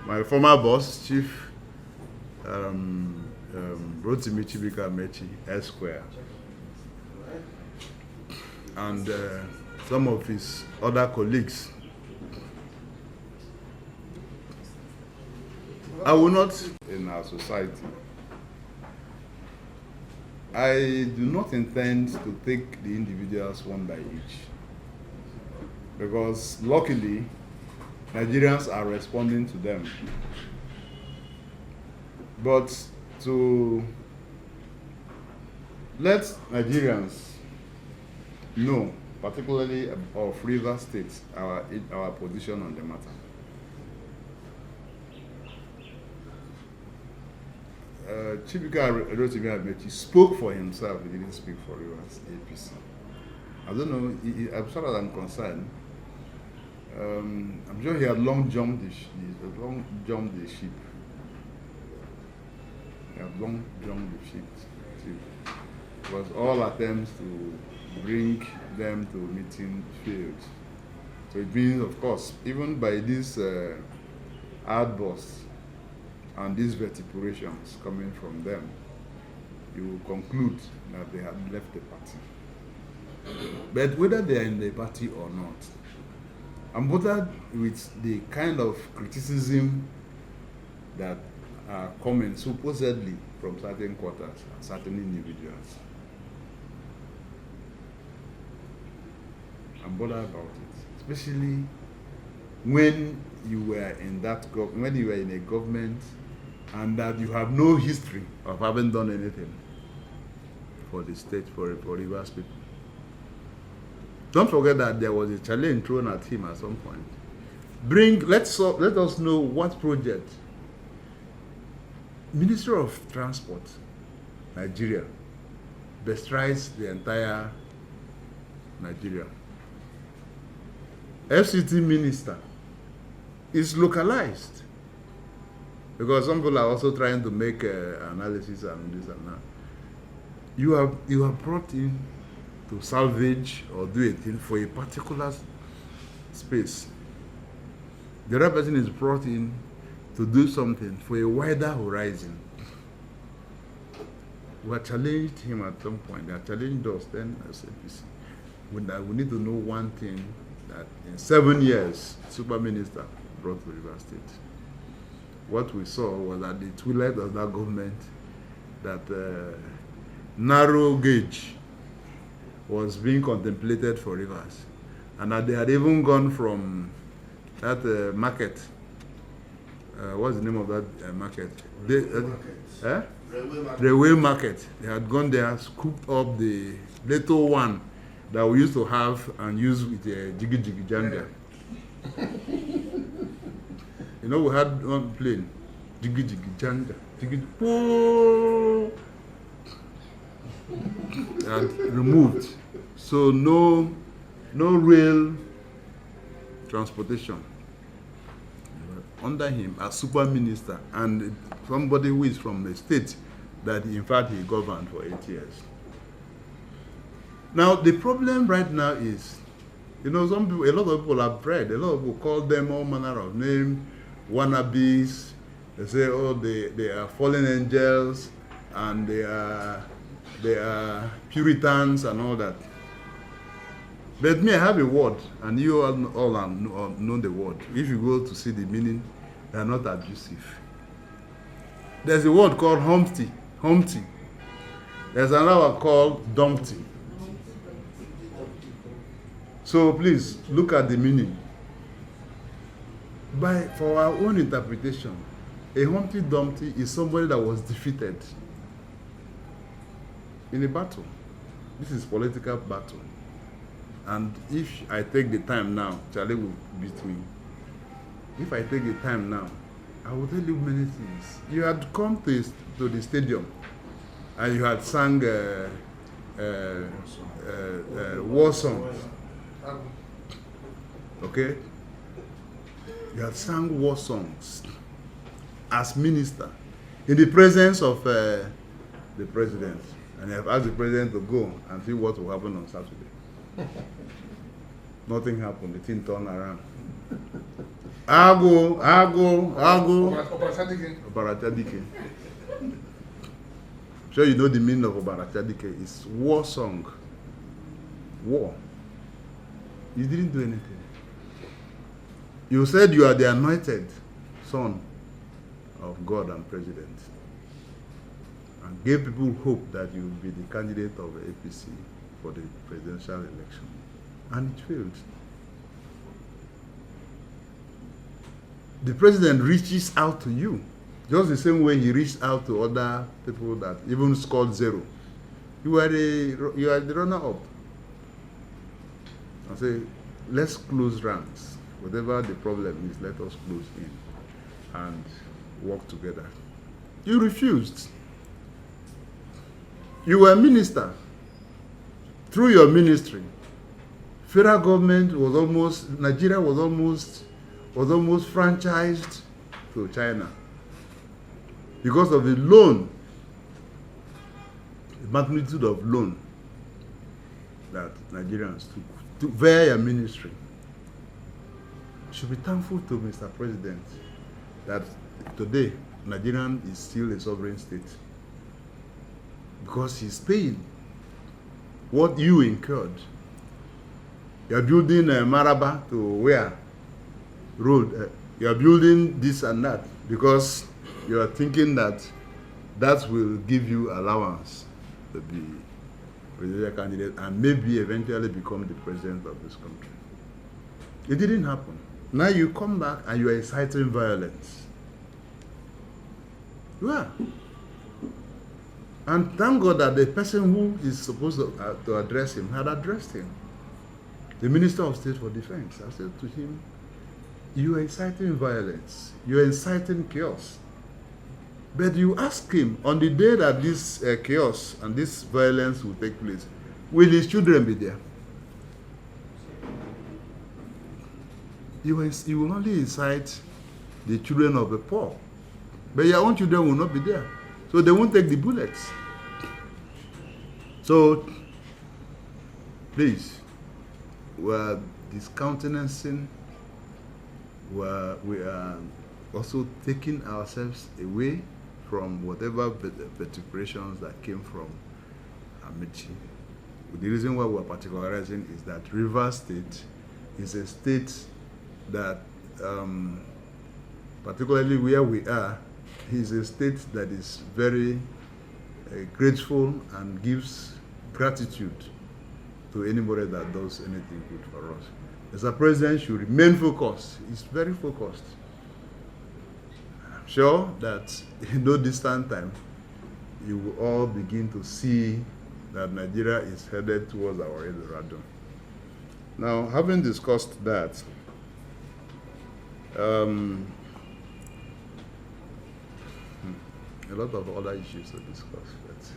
my former boss, Chief Amaechi, Esquire, and some of his other colleagues. I will not in our society. I do not intend to take the individuals one by each, because luckily Nigerians are responding to them. But to let Nigerians know, particularly of Rivers State, our position on the matter. Chief Amaechi spoke for himself. He didn't speak for Rivers APC. I don't know. As far as I'm concerned, I'm sure he had long jumped the ship. He had long jumped the ship. It was all attempts to bring them to meeting failed. So it means, of course, even by this outbursts and these vituperations coming from them, you will conclude that they had left the party. But whether they are in the party or not, I'm bothered with the kind of criticism that are coming supposedly from certain quarters and certain individuals. I'm bothered about it, especially when you were in a government and that you have no history of having done anything for the state, for Rivers people. Don't forget that there was a challenge thrown at him at some point. Let us know what project. Ministry of Transport, Nigeria, bestrides the entire Nigeria. FCT minister is localized, because some people are also trying to make analysis and this and that. You have brought in to salvage or do a thing for a particular space. The other person is brought in to do something for a wider horizon. We have challenged him at some point. They have challenged us then as APC. We need to know one thing, that in 7 years, Super Minister brought to Rivers State. What we saw was that the twilight of that government, that narrow gauge was being contemplated for rivers, and that they had even gone from that market. What's the name of that market? Railway market. They had gone there, scooped up the little one that we used to have and use with a jiggy janga. You know, we had one plane, jiggy janga, jiggy, whoa, and removed. So no rail transportation. Under him as super minister and somebody who is from the state that in fact he governed for 8 years. Now the problem right now is, you know, some people, a lot of people are bred, a lot of people call them all manner of names, wannabes. They say, oh, they are fallen angels and they are Puritans and all that. But me, I have a word, and you all know the word. If you go to see the meaning, they are not abusive. There's a word called Humpty. There's another one called Dumpty. So please, look at the meaning. For our own interpretation, a Humpty Dumpty is somebody that was defeated in a battle. This is political battle. And if I take the time now, Charlie will beat me. If I take the time now, I will tell you many things. You had come to the stadium and you had sang war songs. Okay? You had sang war songs as minister in the presence of the president. And you have asked the president to go and see what will happen on Saturday. Nothing happened. The thing turned around. Ago. Obarachadike. Sure you know the meaning of Obarachadike. It's war song. War. You didn't do anything. You said you are the anointed son of God and president. And gave people hope that you will be the candidate of the APC for the presidential election. And it failed. The president reaches out to you, just the same way he reached out to other people that even scored zero. You are the runner-up. I say, let's close ranks. Whatever the problem is, let us close in and work together. You refused. You were a minister. Through your ministry, federal government was almost, Nigeria was almost franchised to China because of the loan, the magnitude of loan that Nigerians took via your ministry. You should be thankful to Mr. President that today Nigeria is still a sovereign state because he's paying what you incurred. You're building Maraba to where? Road. You're building this and that because you are thinking that will give you allowance to be presidential candidate and maybe eventually become the president of this country. It didn't happen. Now you come back and you are inciting violence. You are. And thank God that the person who is supposed to address him had addressed him. The Minister of State for Defense. I said to him, you are inciting violence. You are inciting chaos. But you ask him, on the day that this chaos and this violence will take place, will his children be there? You will only incite the children of the poor. But your own children will not be there. So they won't take the bullets. So, please, we're discountenancing, we are also taking ourselves away from whatever vituperations that came from Amaechi. The reason why we're particularizing is that Rivers State is a state that, particularly where we are, is a state that is very grateful and gives gratitude to anybody that does anything good for us. As a president should remain focused. He's very focused. I'm sure that in no distant time, you will all begin to see that Nigeria is headed towards our Eldorado. Now, having discussed that, a lot of other issues to discuss, but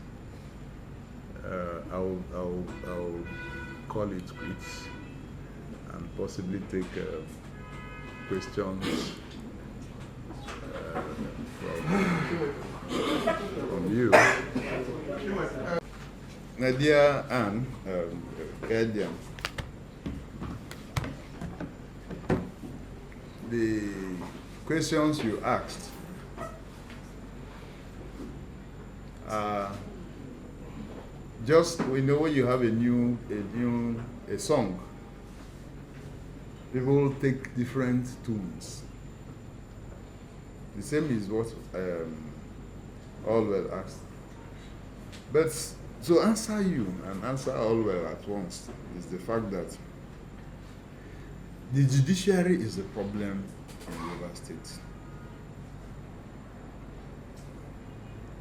I'll call it quits and possibly take questions from you. Nadia and Edian, the questions you asked just, we know when you have a song, people take different tunes. The same is what Allwell asked. But to answer you and answer Allwell at once is the fact that the judiciary is a problem in River State.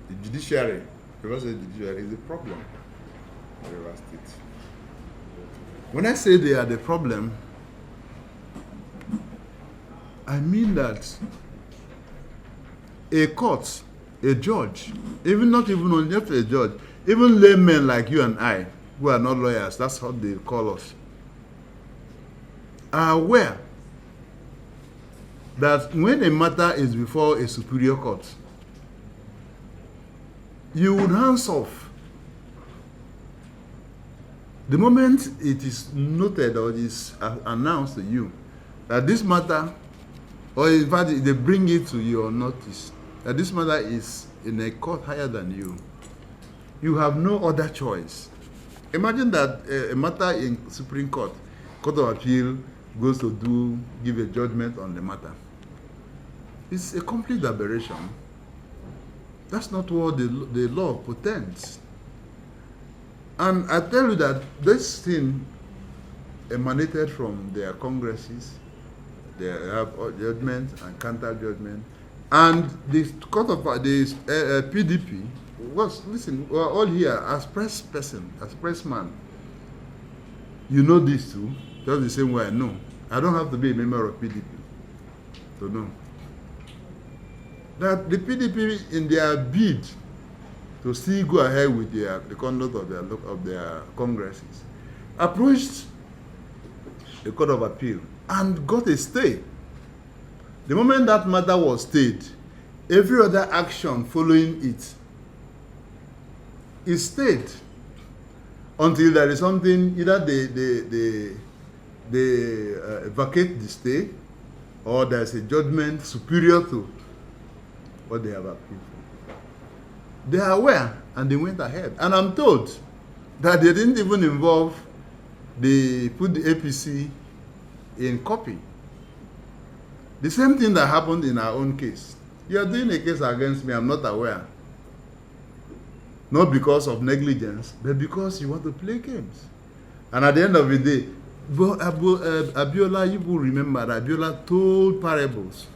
The judiciary, River State judiciary is a problem in River State. When I say they are the problem, I mean that a court, a judge, not even only a judge, even laymen like you and I, who are not lawyers, that's how they call us, are aware that when a matter is before a superior court, you would hands off. The moment it is noted or it is announced to you that this matter, or in fact they bring it to your notice, that this matter is in a court higher than you, you have no other choice. Imagine that a matter in Supreme Court, Court of Appeal goes to give a judgment on the matter. It's a complete aberration. That's not what the law pretends. And I tell you that this thing emanated from their congresses. They have judgment and counter judgment. And the court of the PDP was, listen, we're all here as press person, as pressman. You know this too, just the same way I know. I don't have to be a member of PDP to know that the PDP, in their bid to still go ahead with the conduct of their congresses, approached the Court of Appeal and got a stay. The moment that matter was stayed, every other action following it is stayed until there is something, either they vacate the stay or there's a judgment superior to what they have appealed for. They are aware and they went ahead. And I'm told that they didn't even involve, they put the APC in copy. The same thing that happened in our own case. You are doing a case against me, I'm not aware. Not because of negligence, but because you want to play games. And at the end of the day, Abiola, you will remember that Abiola told parables.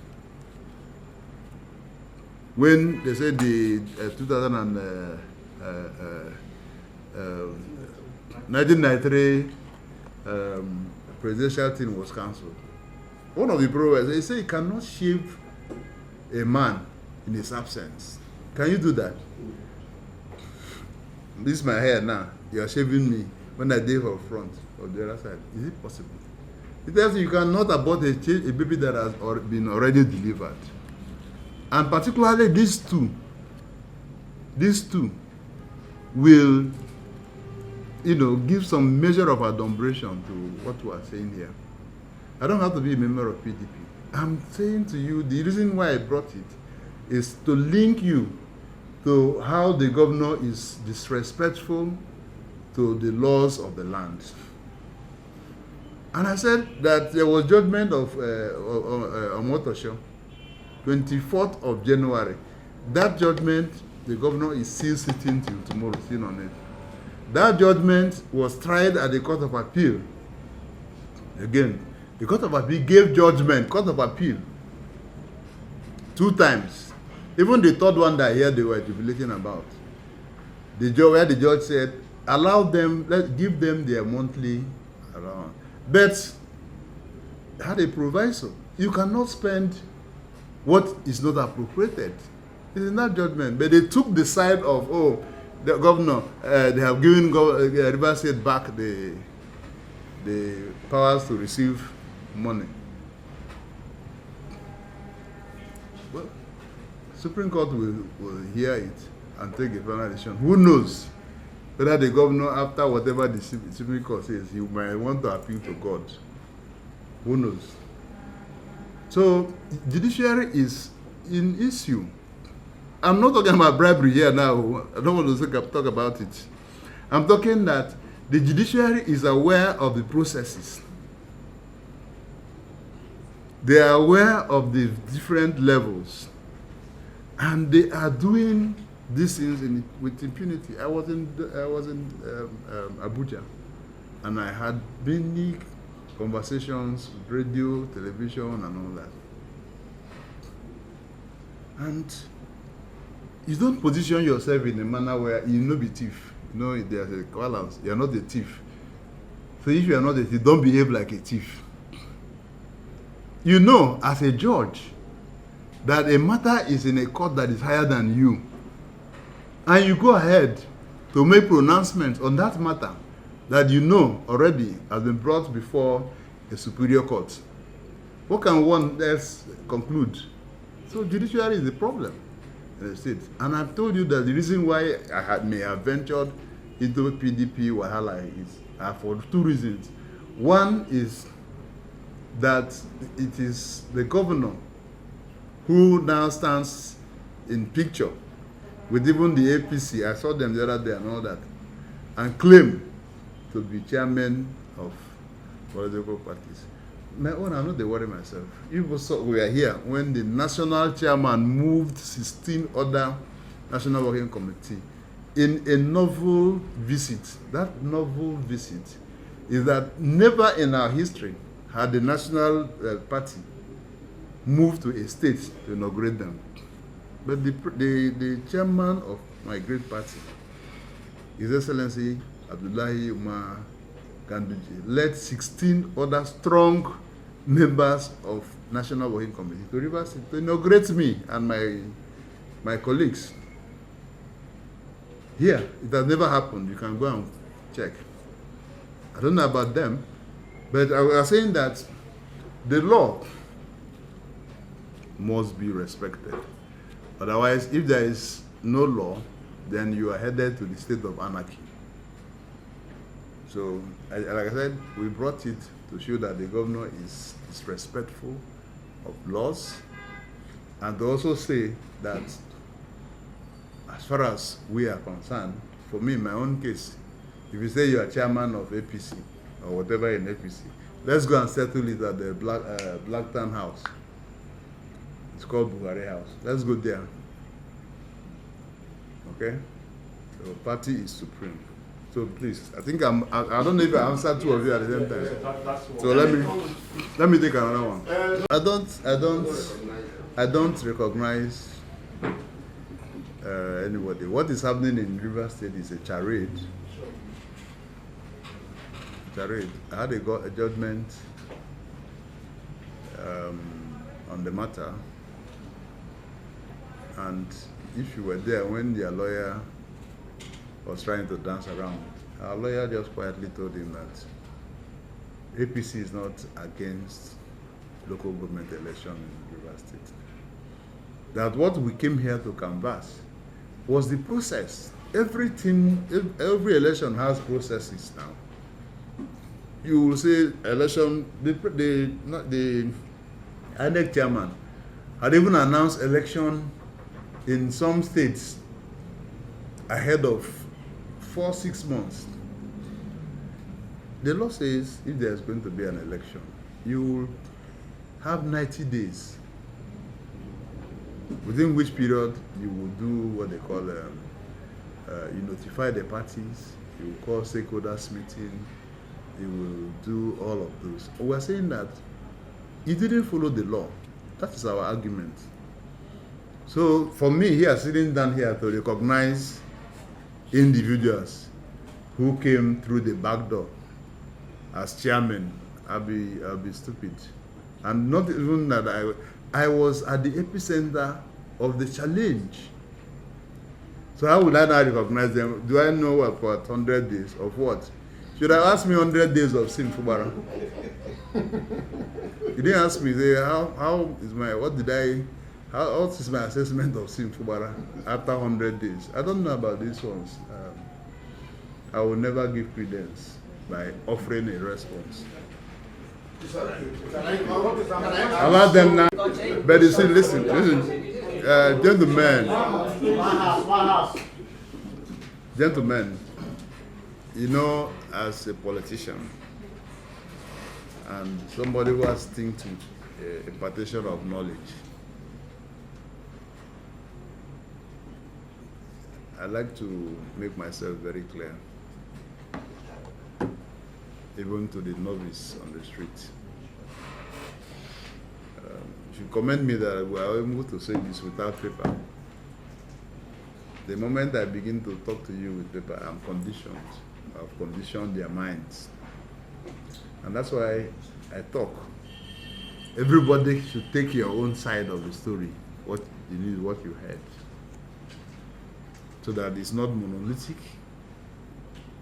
When they said the 1993 presidential thing was cancelled, one of the proverbs, they say you cannot shave a man in his absence. Can you do that? This is my hair now. You are shaving me when I did for front or the other side. Is it possible? It tells you cannot abort a baby that has been already delivered. And particularly these two will, give some measure of adumbration to what we are saying here. I don't have to be a member of PDP. I'm saying to you, the reason why I brought it is to link you to how the governor is disrespectful to the laws of the land. And I said that there was judgment of Okocha, 24th of January. That judgment the governor is still sitting till tomorrow, sitting on it. That judgment was tried at the Court of Appeal. Again, the Court of Appeal gave judgment, Court of Appeal, 2 times. Even the third one that here they were jubilating about. Where the judge said, allow them, give them their monthly allowance. But had a proviso. You cannot spend what is not appropriated. It's in that judgment. But they took the side of, oh, the governor, they have given Rivers State back the powers to receive money. Well, Supreme Court will hear it and take a final decision. Who knows whether the governor, after whatever the Supreme Court says, he might want to appeal to God. Who knows? So, judiciary is in issue. I'm not talking about bribery here now. I don't want to talk about it. I'm talking that the judiciary is aware of the processes. They are aware of the different levels. And they are doing these things with impunity. I was in Abuja, and I had many conversations with radio, television, and all that. And you don't position yourself in a manner where you know be thief. You know, there's a balance. You are not a thief. So if you are not a thief, don't behave like a thief. You know, as a judge, that a matter is in a court that is higher than you, and you go ahead to make pronouncements on that matter that you know already has been brought before a superior court. What can one else conclude? So judiciary is the problem in the state. And I've told you that the reason why may have ventured into PDP Wahala is for 2 reasons. One is that it is the governor who now stands in picture with even the APC. I saw them the other day and all that, and claim to be chairman of political parties. My own, I'm not worry myself. You saw we are here when the national chairman moved 16 other national working committee in a novel visit. That novel visit is that never in our history had the national party moved to a state to inaugurate them. But the chairman of my great party, His Excellency Abdullahi Umar Ganduje, led 16 other strong members of National Working Committee to Rivers State to inaugurate me and my colleagues. Here, it has never happened. You can go and check. I don't know about them, but I was saying that the law must be respected. Otherwise, if there is no law, then you are headed to the state of anarchy. So, like I said, we brought it to show that the governor is respectful of laws, and to also say that as far as we are concerned, for me, in my own case, if you say you are chairman of APC or whatever in APC, let's go and settle it at the Blacktown House. It's called Buhari House. Let's go there. Okay? So party is supreme. So please, I think I don't know if I answered 2 of you at the same time. So let me take another one. I don't recognize anybody. What is happening in Rivers State is a charade. Charade. I had a judgment on the matter, and if you were there when their lawyer was trying to dance around, our lawyer just quietly told him that APC is not against local government election in Rivers State. That what we came here to canvass was the process. Every election has processes now. You will say election, the INEC chairman had even announced election in some states ahead of 4-6 months. The law says if there's going to be an election, you will have 90 days within which period you will do what they call, you notify the parties, you will call stakeholders meeting, you will do all of those. We're saying that you didn't follow the law. That is our argument. So for me here, sitting down here to recognize individuals who came through the back door as chairman, I'll be stupid. And not even that I was at the epicenter of the challenge. So how would I not recognize them? Do I know what for 100 days of what? Should I ask me 100 days of Sim Fubara? You didn't ask me, say, how is my, what is my assessment of Sim Fubara after 100 days? I don't know about these ones. I will never give credence by offering a response. About them now. But you see, listen, gentlemen, you know, as a politician and somebody who has think to impartation of knowledge, I like to make myself very clear, even to the novice on the street. You should commend me that we are able to say this without paper. The moment I begin to talk to you with paper, I'm conditioned. I've conditioned their minds. And that's why I talk. Everybody should take your own side of the story, what you need, what you heard. So that it's not monolithic,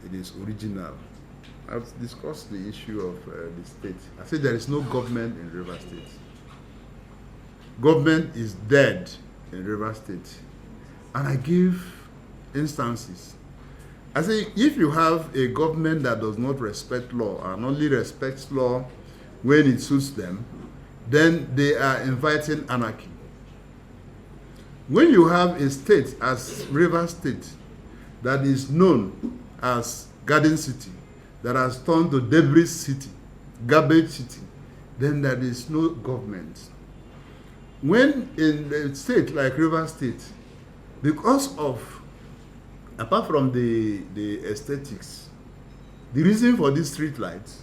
it is original. I've discussed the issue of the state. I said there is no government in River State. Government is dead in River State. And I give instances. I say if you have a government that does not respect law and only respects law when it suits them, then they are inviting anarchy. When you have a state as River State that is known as Garden City, that has turned to debris city, garbage city, then there is no government. When in a state like River State, because of, apart from the aesthetics, the reason for these street lights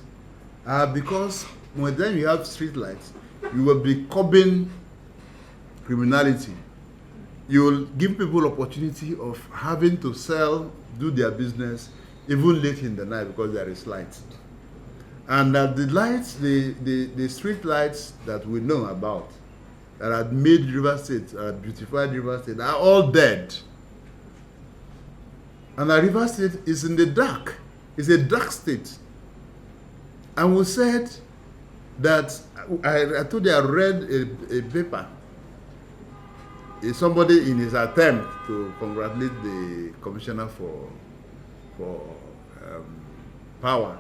are because when then you have street lights, you will be curbing criminality. You will give people opportunity of having to sell, do their business, even late in the night because there is light. And that the lights, the street lights that we know about, that had made River State, beautified River State, are all dead. And the River State is in the dark. It's a dark state. And we said that, I told you I read a paper. Somebody in his attempt to congratulate the commissioner for power,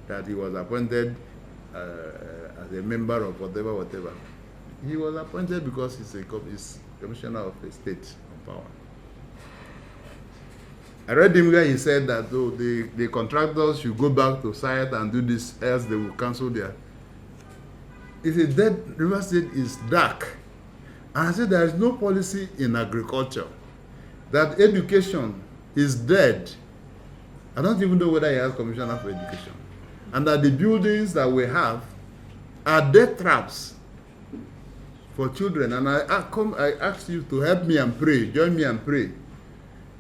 that he was appointed as a member of whatever. He was appointed because he's commissioner of the state on power. I read him where he said that the contractors should go back to site and do this, else they will cancel their. He said that River State is dark. And I said there is no policy in agriculture, that education is dead. I don't even know whether he has commissioner for education. And that the buildings that we have are death traps for children. And I ask you to help me and pray, join me and pray,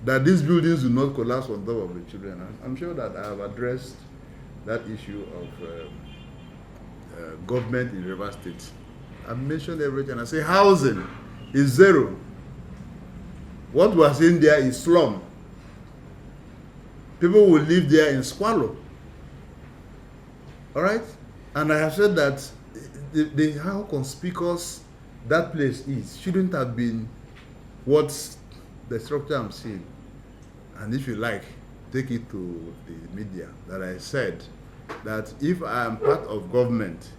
that these buildings do not collapse on top of the children. I'm sure that I have addressed that issue of government in River State. I've mentioned everything. I say housing is zero. What was in there is slum. People will live there in squalor. All right? And I have said that how conspicuous that place is shouldn't have been what the structure I'm seeing. And if you like, take it to the media, that I said that if I am part of government,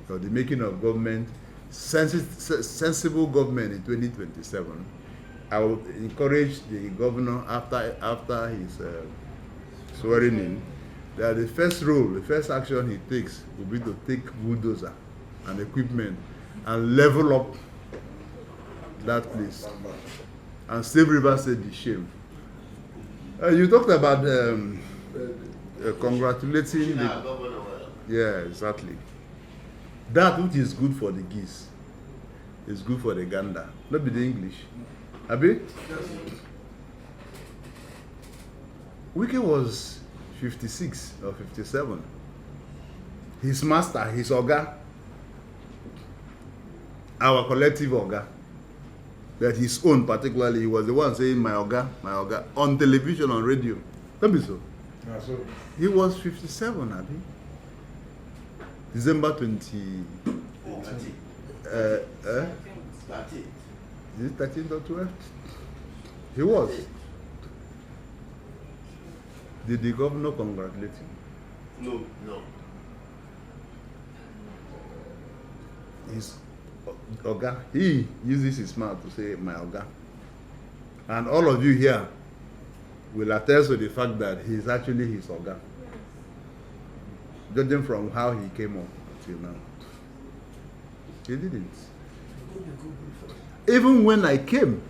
or the making of government, sensible government in 2027, I will encourage the governor after his swearing in, that the first action he takes will be to take bulldozer and equipment and level up that place. And Steve Rivers said the shame. You talked about congratulating the... Yeah, exactly. That which is good for the geese is good for the gander. Not be the English. Abi? Wike was 56 or 57. His master, his Oga, our collective Oga, that his own particularly, he was the one saying my Oga, on television, on radio. Don't be so. Yeah, so. He was 57, Abi. December 20. 30. 30. Is it 13 or 12? He was. Did the governor congratulate him? No, no. His Oga, he uses his mouth to say my Oga. And all of you here will attest to the fact that he's actually his Oga. Judging from how he came up until now. He didn't. Even when I came,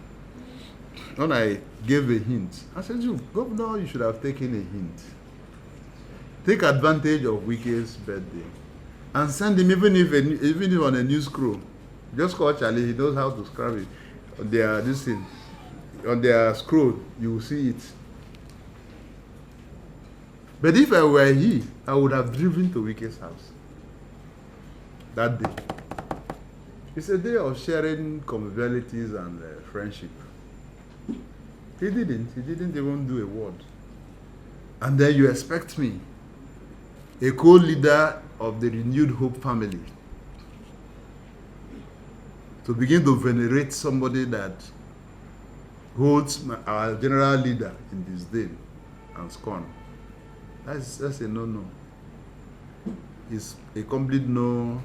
when I gave a hint, I said, Governor, you should have taken a hint. Take advantage of Wike's birthday and send him, even if on a news scroll. Just call Charlie, he knows how to scrap it. On their, this thing, on their scroll, you will see it. But if I were he, I would have driven to Wike's house that day. It's a day of sharing convivialities and friendship. He didn't even do a word. And then you expect me, a co-leader of the Renewed Hope family, to begin to venerate somebody that holds our general leader in disdain and scorn. That's a no-no. It's a complete no.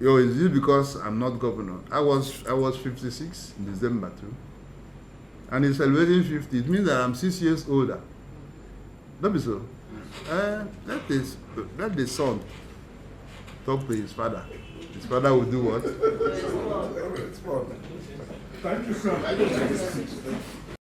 Yo, is it because I'm not governor? I was 56 in December too. And he's celebrating 50. It means that I'm 6 years older. Don't be so. Let the son talk to his father. His father will do what? Thank you, sir.